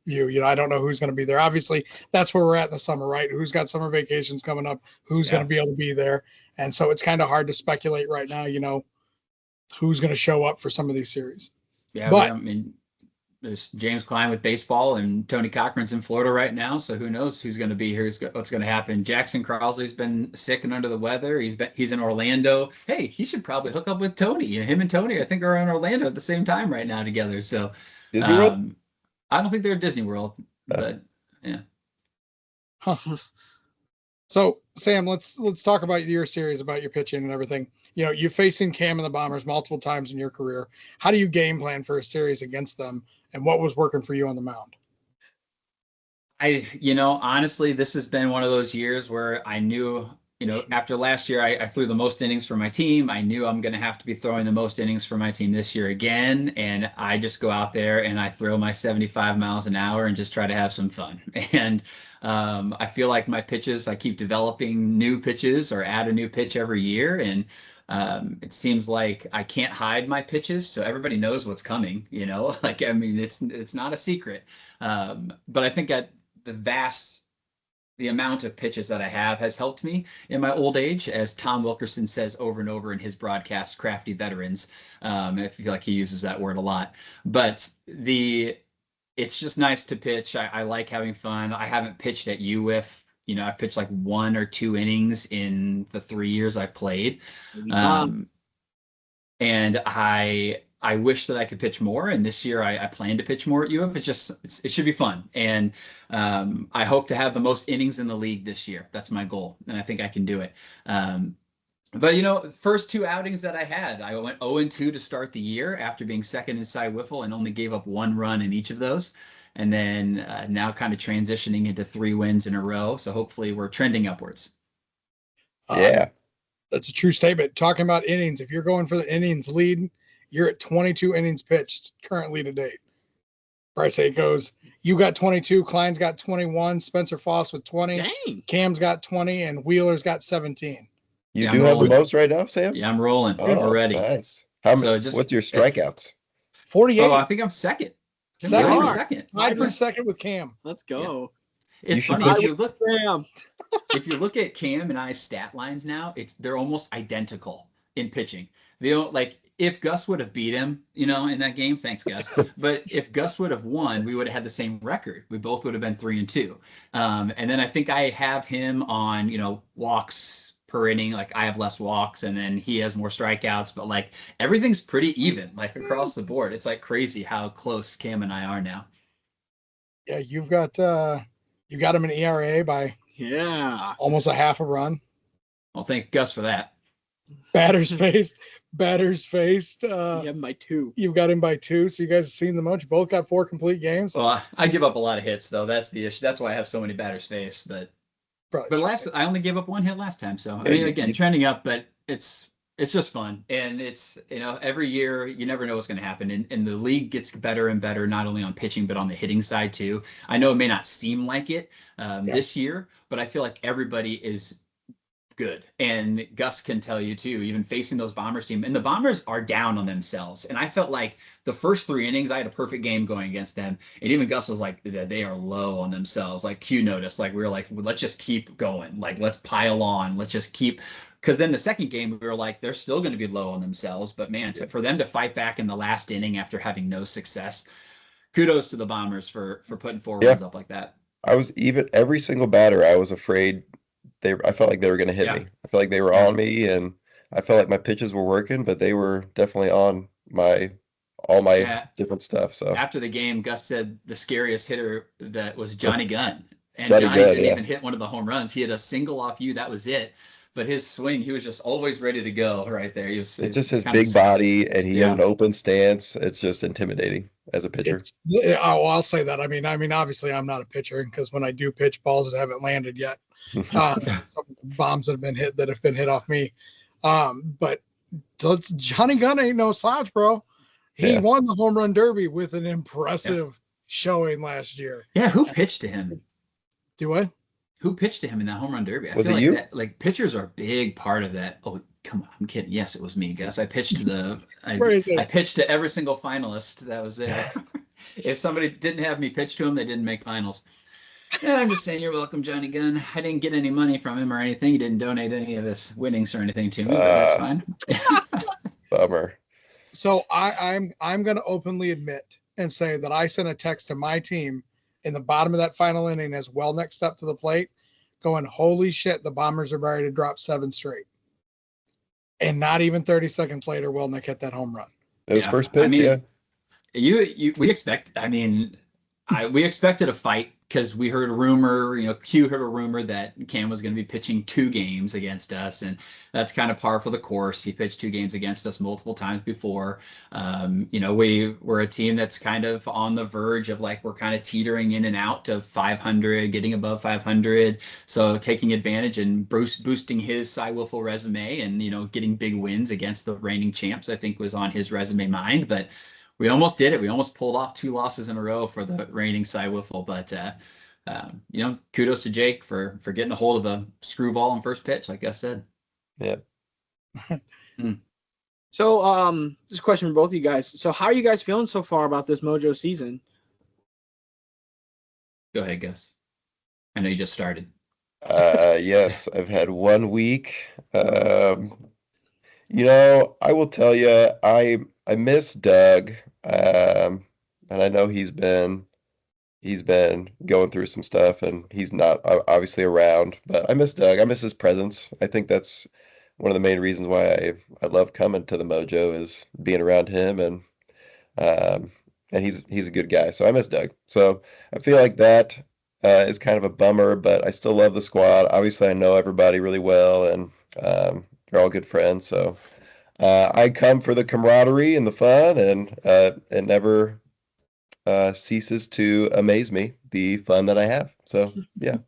view. You know, I don't know who's going to be there. Obviously, that's where we're at in the summer, right? Who's got summer vacations coming up? Who's going to be able to be there? And so it's kind of hard to speculate right now, you know, who's going to show up for some of these series. Yeah, but I mean, there's James Klein with baseball, and Tony Cochran's in Florida right now, so who knows who's going to be here, what's going to happen. Jackson Crossley's been sick and under the weather. He's in Orlando. Hey, he should probably hook up with Tony. You know, him and Tony, I think, are in Orlando at the same time right now together. So Disney World? I don't think they're at Disney World, but yeah. Huh. So Sam, let's talk about your series, about your pitching and everything. You know, you've facing Cam and the Bombers multiple times in your career. How do you game plan for a series against them, and what was working for you on the mound? You know, honestly, this has been one of those years where I knew, you know, after last year, I threw the most innings for my team. I knew I'm going to have to be throwing the most innings for my team this year again. And I just go out there and I throw my 75 miles an hour and just try to have some fun. And I feel like my pitches, I keep developing new pitches or add a new pitch every year. And it seems like I can't hide my pitches, so everybody knows what's coming, you know, like, I mean, it's not a secret. But I think that the amount of pitches that I have has helped me in my old age, as Tom Wilkerson says over and over in his broadcast, crafty veterans. I feel like he uses that word a lot, but it's just nice to pitch. I like having fun. I haven't pitched at UWIF. You know, I've pitched like 1 or 2 innings in the 3 years I've played. And I wish that I could pitch more. And this year I plan to pitch more at UF. It should be fun. And I hope to have the most innings in the league this year. That's my goal. And I think I can do it. But, you know, first 2 outings that I had, I went 0-2 to start the year after being second inside Wiffle, and only gave up 1 run in each of those. And then now kind of transitioning into 3 wins in a row. So hopefully we're trending upwards. Yeah. That's a true statement. Talking about innings, if you're going for the innings lead, you're at 22 innings pitched currently to date. Bryce A goes, you got 22, Klein's got 21, Spencer Foss with 20, Dang. Cam's got 20, and Wheeler's got 17. You Yeah, do I'm have the rolling. most right now, Sam? Yeah, I'm rolling. Oh, We're ready. Nice. How So many? just- What's your strikeouts? 48. Oh, I think I'm second. Second. I'm second. Tied for second with Cam. Let's go. It's You should funny go- if you look at Cam and I's stat lines now, they're almost identical in pitching. They don't, like, if Gus would have beat him, you know, in that game, thanks Gus. But if Gus would have won, we would have had the same record. We both would have been 3-2. And then I think I have him on, you know, walks per inning. Like I have less walks and then he has more strikeouts, but like everything's pretty even, like across the board. It's like crazy how close Cam and I are now. Yeah, you've got him in ERA by almost a half a run. Well, thank Gus for that. Batters faced. You have him by 2. You've got him by 2, so you guys have seen the most. You both got 4 complete games. Well, I give up a lot of hits though. That's the issue. That's why I have so many batters faced. But I only gave up 1 hit last time. So I mean, again, trending up, but it's just fun. And it's, every year you never know what's going to happen. And the league gets better and better, not only on pitching, but on the hitting side too. I know it may not seem like it this year, but I feel like everybody is good. And Gus can tell you too, even facing those Bombers team, and the Bombers are down on themselves. And I felt like the first 3 innings, I had a perfect game going against them. And even Gus was like, they are low on themselves. Like Q noticed, like we were like, let's just keep going. Like, let's pile on. Let's just keep, because then the second game, we were like, they're still going to be low on themselves. But man, for them to fight back in the last inning after having no success, kudos to the Bombers for putting 4 runs up like that. I was even every single batter, I was afraid I felt like they were going to hit me. I felt like they were on me, and I felt like my pitches were working, but they were definitely on all my different stuff. So after the game, Gus said the scariest hitter that was Johnny Gunn, and Johnny didn't even hit one of the home runs. He had a single off you, that was it. But his swing, he was just always ready to go right there. It's just his big body, and he had an open stance. It's just intimidating as a pitcher. I'll say that. I mean, obviously I'm not a pitcher, because when I do pitch, balls haven't landed yet. Some bombs that have been hit off me. But Johnny Gunn ain't no slouch, bro. He won the home run derby with an impressive showing last year. Yeah, who pitched to him? Do what? Who pitched to him in that home run derby? Was it you? Like pitchers are a big part of that. Oh, come on, I'm kidding. Yes, it was me, Gus. I pitched to I pitched to every single finalist that was there. If somebody didn't have me pitch to him, they didn't make finals. Yeah, I'm just saying you're welcome, Johnny Gunn. I didn't get any money from him or anything. He didn't donate any of his winnings or anything to me, but that's fine. Bummer. So I'm going to openly admit and say that I sent a text to my team in the bottom of that final inning as Welnick stepped to the plate, going, holy shit, the Bombers are ready to drop 7 straight. And not even 30 seconds later, Welnick hit that home run. It was first pitch, we expected a fight, because we heard a rumor, Q heard a rumor that Cam was going to be pitching 2 games against us, and that's kind of par for the course. He pitched 2 games against us multiple times before. We're a team that's kind of on the verge of, like, we're kind of teetering in and out of 500, getting above 500. So taking advantage and boosting his Cy Wiffle resume and, getting big wins against the reigning champs, I think was on his resume mind. But we almost did it. We almost pulled off 2 losses in a row for the reigning Cy Wiffle. But, kudos to Jake for getting a hold of a screwball on first pitch, like Gus said. Yeah. So, this question for both of you guys. So, how are you guys feeling so far about this Mojo season? Go ahead, Gus. I know you just started. Yes, I've had 1 week. I will tell you, I miss Doug, and I know he's been going through some stuff, and he's not obviously around. But I miss Doug. I miss his presence. I think that's one of the main reasons why I love coming to the Mojo, is being around him, and he's a good guy. So I miss Doug. So I feel like that is kind of a bummer, but I still love the squad. Obviously, I know everybody really well, and they're all good friends. So. I come for the camaraderie and the fun, and it never ceases to amaze me, the fun that I have. So, yeah.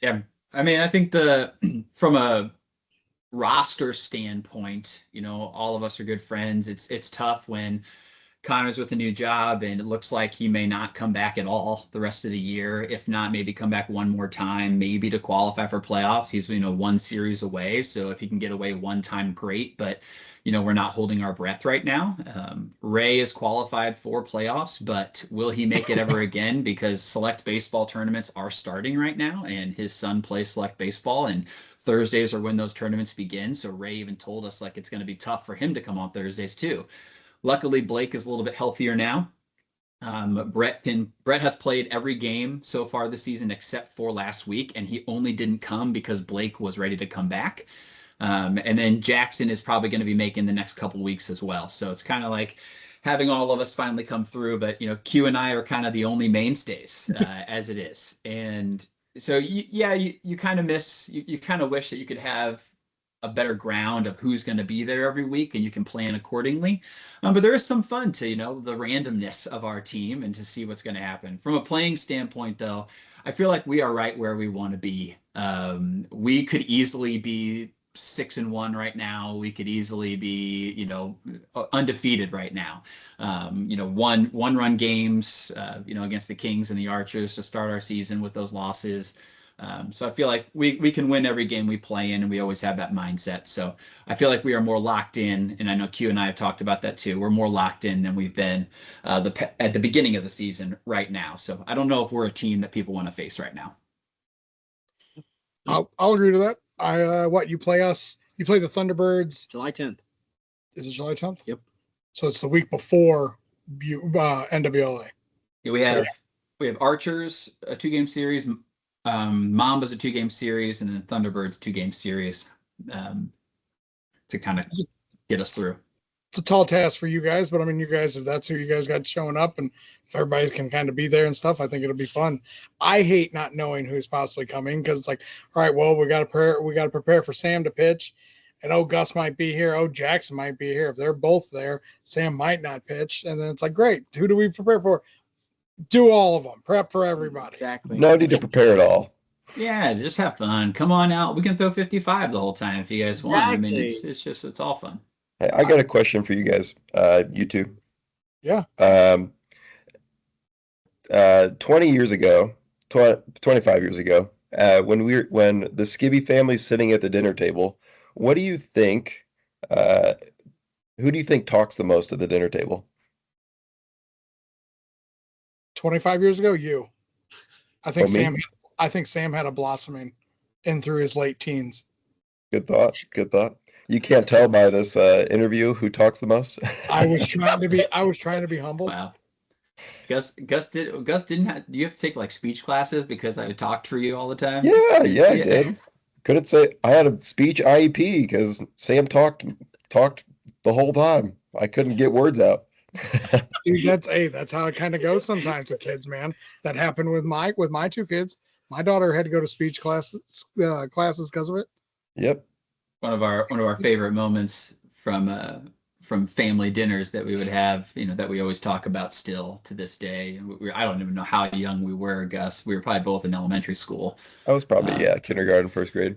Yeah. I mean, I think from a roster standpoint, all of us are good friends. It's tough when Connor's with a new job and it looks like he may not come back at all the rest of the year. If not, maybe come back one more time, maybe to qualify for playoffs. He's, 1 series away. So if he can get away one time, great. But, we're not holding our breath right now. Ray is qualified for playoffs, but will he make it ever again? Because select baseball tournaments are starting right now, and his son plays select baseball, and Thursdays are when those tournaments begin. So Ray even told us, like, it's going to be tough for him to come on Thursdays too. Luckily, Blake is a little bit healthier now. Brett has played every game so far this season except for last week, and he only didn't come because Blake was ready to come back. And then Jackson is probably going to be making the next couple weeks as well. So it's kind of like having all of us finally come through. But Q and I are kind of the only mainstays as it is. And so you kind of miss. You kind of wish that you could have a better ground of who's going to be there every week and you can plan accordingly. But there is some fun to, the randomness of our team and to see what's going to happen. From a playing standpoint, though, I feel like we are right where we want to be. We could easily be 6-1 right now. We could easily be, undefeated right now. One run games, against the Kings and the Archers to start our season with those losses. So I feel like we can win every game we play in, and we always have that mindset. So I feel like we are more locked in, and I know Q and I have talked about that too. We're more locked in than we've been at the beginning of the season right now. So I don't know if we're a team that people want to face right now. I'll agree to that. You play us? You play the Thunderbirds July 10th. Is it July 10th? Yep. So it's the week before NWLA. Yeah, we have Archers, a 2-game series. Mamba's a 2-game series, and then Thunderbirds 2-game series to kind of get us through. It's a tall task for you guys, but I mean, you guys, if that's who you guys got showing up, and if everybody can kind of be there and stuff, I think it'll be fun. I hate not knowing who's possibly coming because it's like, all right, well, we got to prepare for Sam to pitch, and Gus might be here, Jackson might be here. If they're both there, Sam might not pitch, and then it's like, great, who do we prepare for? Do all of them. Prep for everybody. Exactly. No need to prepare at all. Yeah, just have fun. Come on out. We can throw 55 the whole time if you guys want. I mean, Exactly. it's all fun. Hey, I got a question for you guys, you two. Yeah. 20 years ago, 25 years ago, when the Skibby family's sitting at the dinner table, what do you think, who do you think talks the most at the dinner table? 25 years ago, you. I think me? Sam had a blossoming in through his late teens. Good thought. Good thought. You can't tell by this interview who talks the most. I was trying to be humble. Wow. Gus didn't have, do you have to take like speech classes because I talked for you all the time? Yeah, I did. Couldn't say I had a speech IEP because Sam talked the whole time. I couldn't get words out. Dude, that's how it kind of goes sometimes with kids, man. That happened with my 2 kids. My daughter had to go to speech classes because of it. Yep. One of our favorite moments from family dinners that we would have, that we always talk about still to this day. I don't even know how young we were, Gus. We were probably both in elementary school. I was probably kindergarten, 1st grade.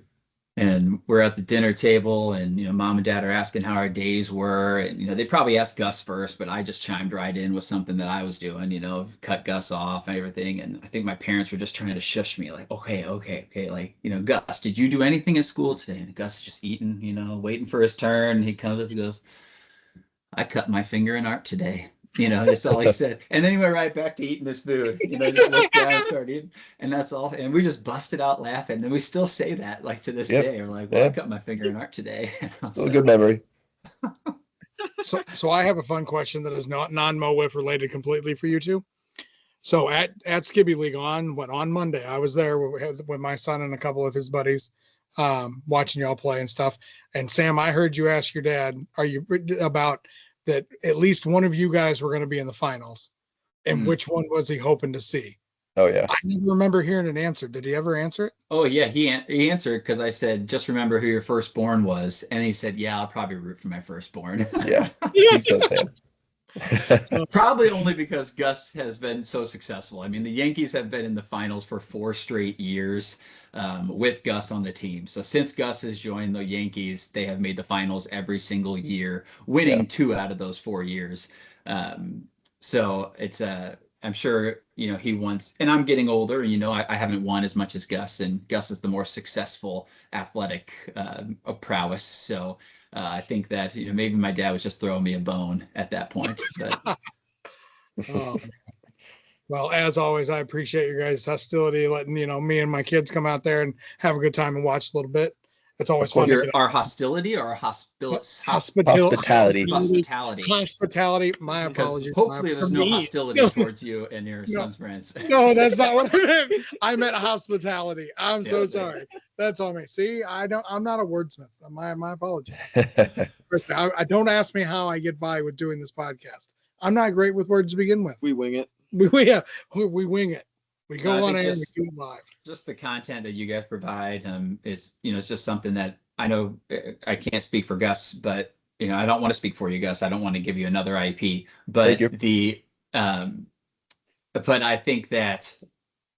And we're at the dinner table, and mom and dad are asking how our days were, and they probably asked Gus first, but I just chimed right in with something that I was doing, cut Gus off and everything. And I think my parents were just trying to shush me, like, okay, like, Gus, did you do anything at school today? And Gus is just eating, waiting for his turn. And he comes up and goes, I cut my finger in art today. That's all he said. And then he went right back to eating his food. Just looked down and started eating. And that's all. And we just busted out laughing. And we still say that, like, to this day. We're like, well, I cut my finger in art today. Still a good memory. So I have a fun question that is not non-Mo WIFF related completely for you two. So at Skibby League on Monday, I was there with my son and a couple of his buddies watching y'all play and stuff. And Sam, I heard you ask your dad, about that at least one of you guys were going to be in the finals, and which one was he hoping to see? Oh yeah, I never remember hearing an answer. Did he ever answer it? Oh yeah, he answered because I said, just remember who your firstborn was, and he said, yeah, I'll probably root for my firstborn. Yeah, he said Sam. Probably only because Gus has been so successful. I mean, the Yankees have been in the finals for 4 straight years with Gus on the team. So since Gus has joined the Yankees, they have made the finals every single year, winning 2 out of those 4 years. So it's I'm sure he wants, and I'm getting older, and I haven't won as much as Gus, and Gus is the more successful athletic prowess. So I think that maybe my dad was just throwing me a bone at that point. But well, as always, I appreciate your guys' hostility, letting me and my kids come out there and have a good time and watch a little bit. It's always fun. Our hostility or our hospitality? Hospitality. My Because apologies. hopefully there's no Me. hostility towards you and your son's friends. No, that's not what I meant. I meant hospitality. I'm so sorry. That's on me. See, I'm not a wordsmith. My apologies. Listen, I don't ask me how I get by with doing this podcast. I'm not great with words to begin with. We wing it. We wing it. We go on air and we do it live. Just the content that you guys provide is, it's just something that I know I can't speak for Gus, but I don't want to speak for you, Gus. I don't want to give you another IP, but but I think that,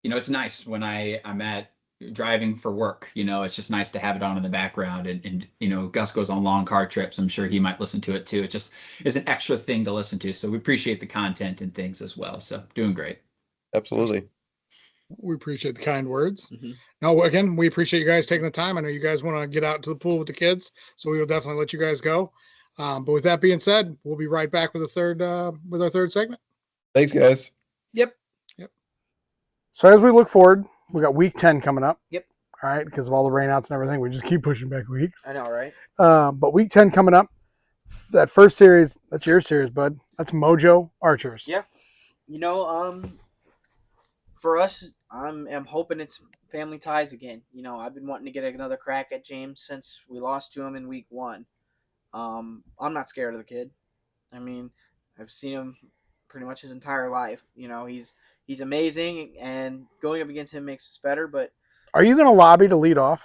it's nice when I'm at driving for work, it's just nice to have it on in the background, and Gus goes on long car trips. I'm sure he might listen to it too. It just is an extra thing to listen to. So we appreciate the content and things as well. So doing great. Absolutely. We appreciate the kind words. No, again, we appreciate you guys taking the time. I know you guys want to get out to the pool with the kids, so we will definitely let you guys go. But with that being said, we'll be right back with our third segment. Thanks, guys. Yep. So as we look forward, we got week 10 coming up. Yep. All right, because of all the rainouts and everything, we just keep pushing back weeks. I know, right? But week 10 coming up. That first series, that's your series, bud. That's Mojo Archers. Yeah. For us, I'm hoping it's family ties again. I've been wanting to get another crack at James since we lost to him in week 1. I'm not scared of the kid. I mean, I've seen him pretty much his entire life. He's amazing, and going up against him makes us better. But are you going to lobby to lead off?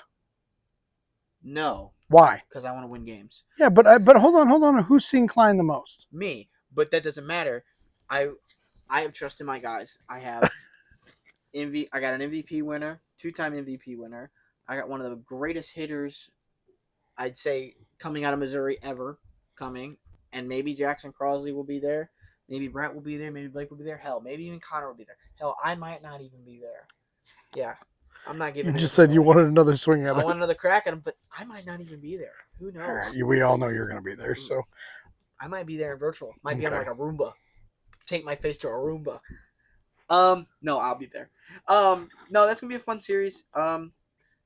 No. Why? Because I want to win games. Yeah, but hold on. Who's seen Klein the most? Me. But that doesn't matter. I have trust in my guys. I have I got an MVP winner, 2-time MVP winner. I got one of the greatest hitters, I'd say, coming out of Missouri ever coming. And maybe Jackson Crosley will be there. Maybe Brett will be there. Maybe Blake will be there. Hell, maybe even Connor will be there. Hell, I might not even be there. Yeah. I'm not giving You just said you wanted another swing at it. I want another crack at him, but I might not even be there. Who knows? Right, we all know you're going to be there, so. I might be there in virtual. Might be on like a Roomba. Take my face to a Roomba. No, I'll be there. No, that's gonna be a fun series.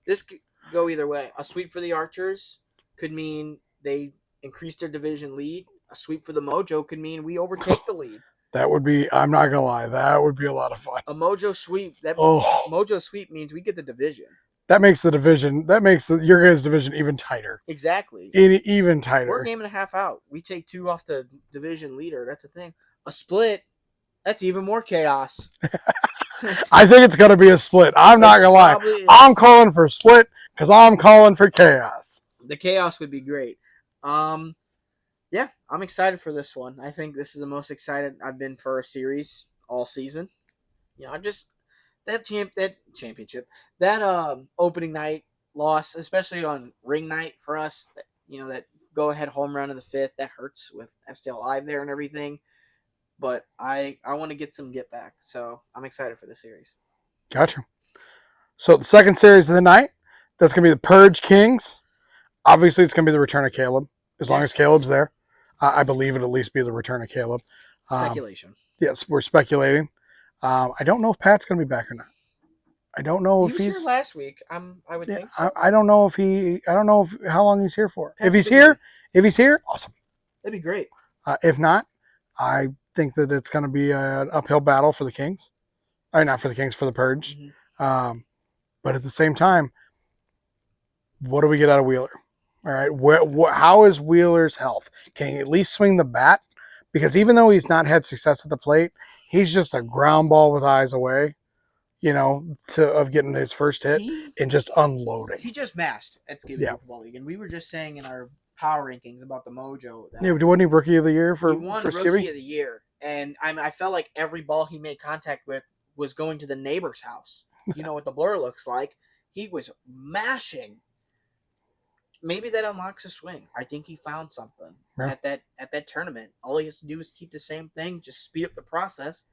This could go either way. A sweep for the Archers could mean they increase their division lead. A sweep for the Mojo could mean we overtake the lead. That would be, I'm not gonna lie, that would be a lot of fun. A Mojo sweep. Mojo sweep means we get the division. That makes the division. That makes your guys' division even tighter. Exactly. Even tighter. We're a game and a half out. We take 2 off the division leader. That's the thing. A split. That's even more chaos. I think it's going to be a split. I'm not going to lie. I'm calling for split because I'm calling for chaos. The chaos would be great. Yeah, I'm excited for this one. I think this is the most excited I've been for a series all season. That championship, that opening night loss, especially on ring night for us, that go-ahead home run in the 5th, that hurts with STL Live there and everything. But I want to get back, so I'm excited for the series. Gotcha. So the second series of the night, that's going to be the Purge Kings. Obviously, it's going to be the return of Caleb, as long as Caleb's there. I believe it'll at least be the return of Caleb. Speculation. Yes, we're speculating. I don't know if Pat's going to be back or not. I don't know if he's here last week. I would think so. I don't know how long he's here for. Pat's if he's here, awesome. That'd be great. If not, I think that it's going to be an uphill battle for the Kings. Not for the Kings, for the Purge. Mm-hmm. But at the same time, what do we get out of Wheeler? All right, how is Wheeler's health? Can he at least swing the bat? Because even though he's not had success at the plate, he's just a ground ball with eyes away, of getting his first hit and just unloading. He just mashed at Wiffle Ball League, and we were just saying in our power rankings about the Mojo. Wasn't he Rookie of the Year he won Rookie of the Year, and I felt like every ball he made contact with was going to the neighbor's house. You know what the blur looks like. He was mashing. Maybe that unlocks a swing. I think he found something at that tournament. All he has to do is keep the same thing, just speed up the process.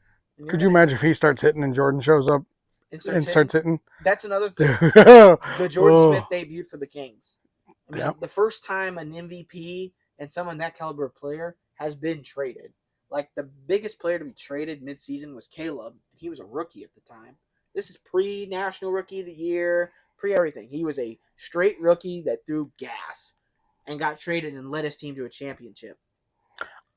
Could you imagine if he starts hitting and Jordan shows up and starts hitting? That's another thing. The Jordan Smith debuted for the Kings. I mean, the first time an MVP and someone that caliber of player has been traded. Like, the biggest player to be traded midseason was Caleb. He was a rookie at the time. This is pre-National Rookie of the Year, Pre-everything. He was a straight rookie that threw gas and got traded and led his team to a championship.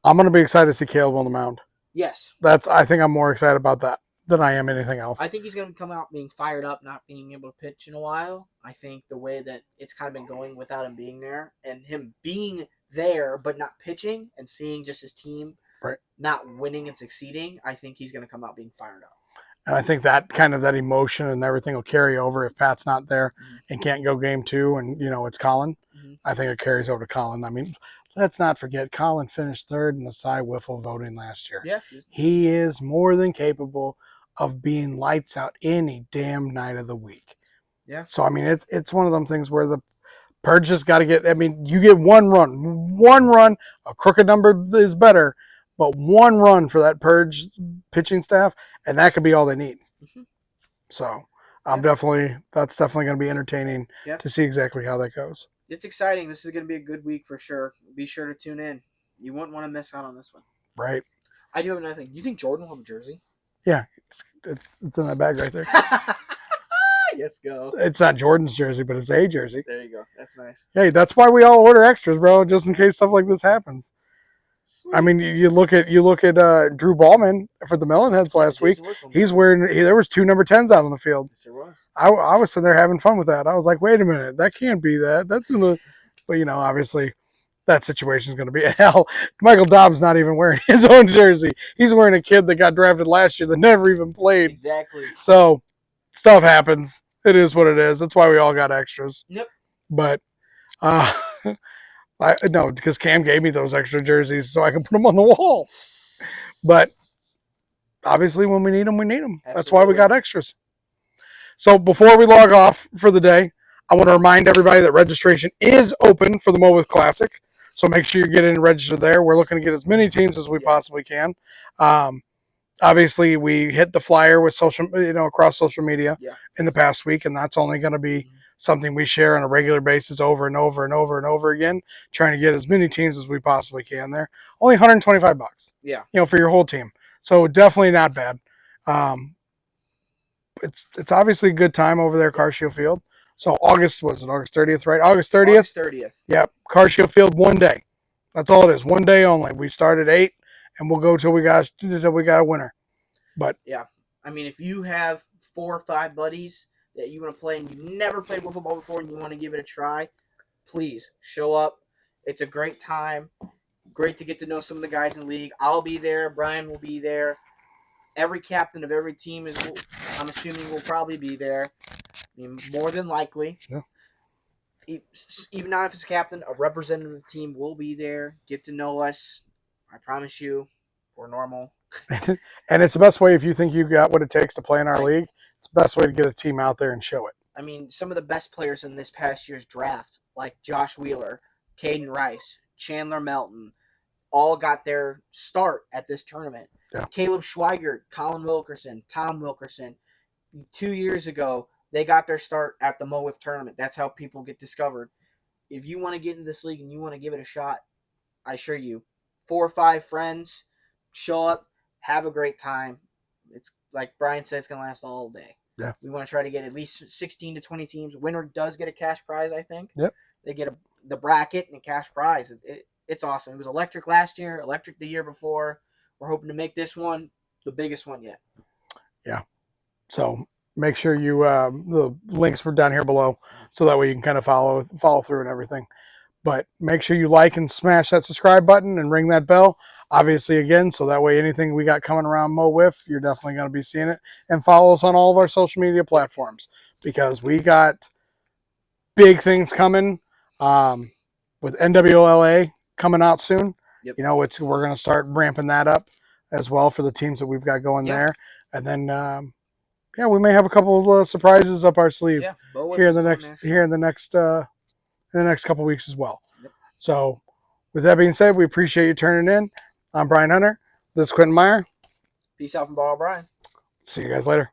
I'm going to be excited to see Caleb on the mound. Yes. I think I'm more excited about that than I am anything else. I think he's going to come out being fired up, not being able to pitch in a while. I think the way that it's kind of been going without him being there and him being there but not pitching and seeing just his team not winning and succeeding, I think he's going to come out being fired up. And I think that kind of that emotion and everything will carry over if Pat's not there and can't go game 2 and, it's Colin. I think it carries over to Colin. I mean, let's not forget Colin finished 3rd in the Cy Wiffle voting last year. Yeah. He is more than capable of being lights out any damn night of the week. Yeah. So, I mean, it's one of them things where the Purge just got to get, I mean, you get one run, a crooked number is better, but one run for that Purge pitching staff, and that could be all they need. So that's definitely going to be entertaining to see exactly how that goes. It's exciting. This is going to be a good week for sure. Be sure to tune in. You wouldn't want to miss out on this one. Right. I do have another thing. Do you think Jordan will have a jersey? Yeah, it's in that bag right there. Yes, go. It's not Jordan's jersey, but it's a jersey. There you go. That's nice. Hey, that's why we all order extras, bro, just in case stuff like this happens. Sweet. I mean, you look at Drew Ballman for the Melonheads last week. He's wearing. There was 2 number 10s out on the field. Yes, there was. I was sitting there having fun with that. I was like, wait a minute, that can't be that. That's in the. But obviously, that situation is going to be hell. Michael Dobbs not even wearing his own jersey. He's wearing a kid that got drafted last year that never even played. Exactly. So, stuff happens. It is what it is. That's why we all got extras. Yep. But, no, because Cam gave me those extra jerseys so I can put them on the wall. But obviously, when we need them, we need them. Absolutely. That's why we got extras. So before we log off for the day, I want to remind everybody that registration is open for the Mo WIFF Classic. So make sure you get in and register there. We're looking to get as many teams as we possibly can. Obviously, we hit the flyer with across social media in the past week, and that's only going to be something we share on a regular basis over and over and over and over again, trying to get as many teams as we possibly can there. Only $125. Yeah. For your whole team. So definitely not bad. It's obviously a good time over there, Carshield Field. So August 30th, right? August 30th? August 30th. Yep. Carshield Field, one day. That's all it is. One day only. We start at 8 and we'll go till we got a winner. But yeah. I mean, if you have 4 or 5 buddies that you want to play and you've never played wiffle ball before and you want to give it a try, please show up. It's a great time. Great to get to know some of the guys in the league. I'll be there. Brian will be there. Every captain of every team I'm assuming will probably be there. I mean, more than likely. Yeah. Even not if it's a captain, a representative of the team will be there. Get to know us. I promise you, we're normal. And it's the best way if you think you got what it takes to play in our league. It's the best way to get a team out there and show it. I mean, some of the best players in this past year's draft, like Josh Wheeler, Caden Rice, Chandler Melton, all got their start at this tournament. Yeah. Caleb Schweigert, Colin Wilkerson, Tom Wilkerson. 2 years ago, they got their start at the Mo WIFF tournament. That's how people get discovered. If you want to get into this league and you want to give it a shot, I assure you, 4 or 5 friends, show up, have a great time. It's like Brian said, it's going to last all day. Yeah. We want to try to get at least 16 to 20 teams. Winner does get a cash prize, I think. Yep. They get the bracket and a cash prize. It's awesome. It was electric last year, electric the year before. We're hoping to make this one the biggest one yet. Yeah. So make sure you the links were down here below, so that way you can kind of follow through and everything. But make sure you like and smash that subscribe button and ring that bell. Obviously, again, so that way anything we got coming around Mo WIFF, you're definitely going to be seeing it. And follow us on all of our social media platforms, because we got big things coming with NWLA coming out soon. Yep. We're going to start ramping that up as well for the teams that we've got going there. And then, we may have a couple of surprises up our sleeve here in the next couple weeks as well. Yep. So, with that being said, we appreciate you turning in. I'm Brian Hunter. This is Quentin Meyer. Peace out from Ball Brian. See you guys later.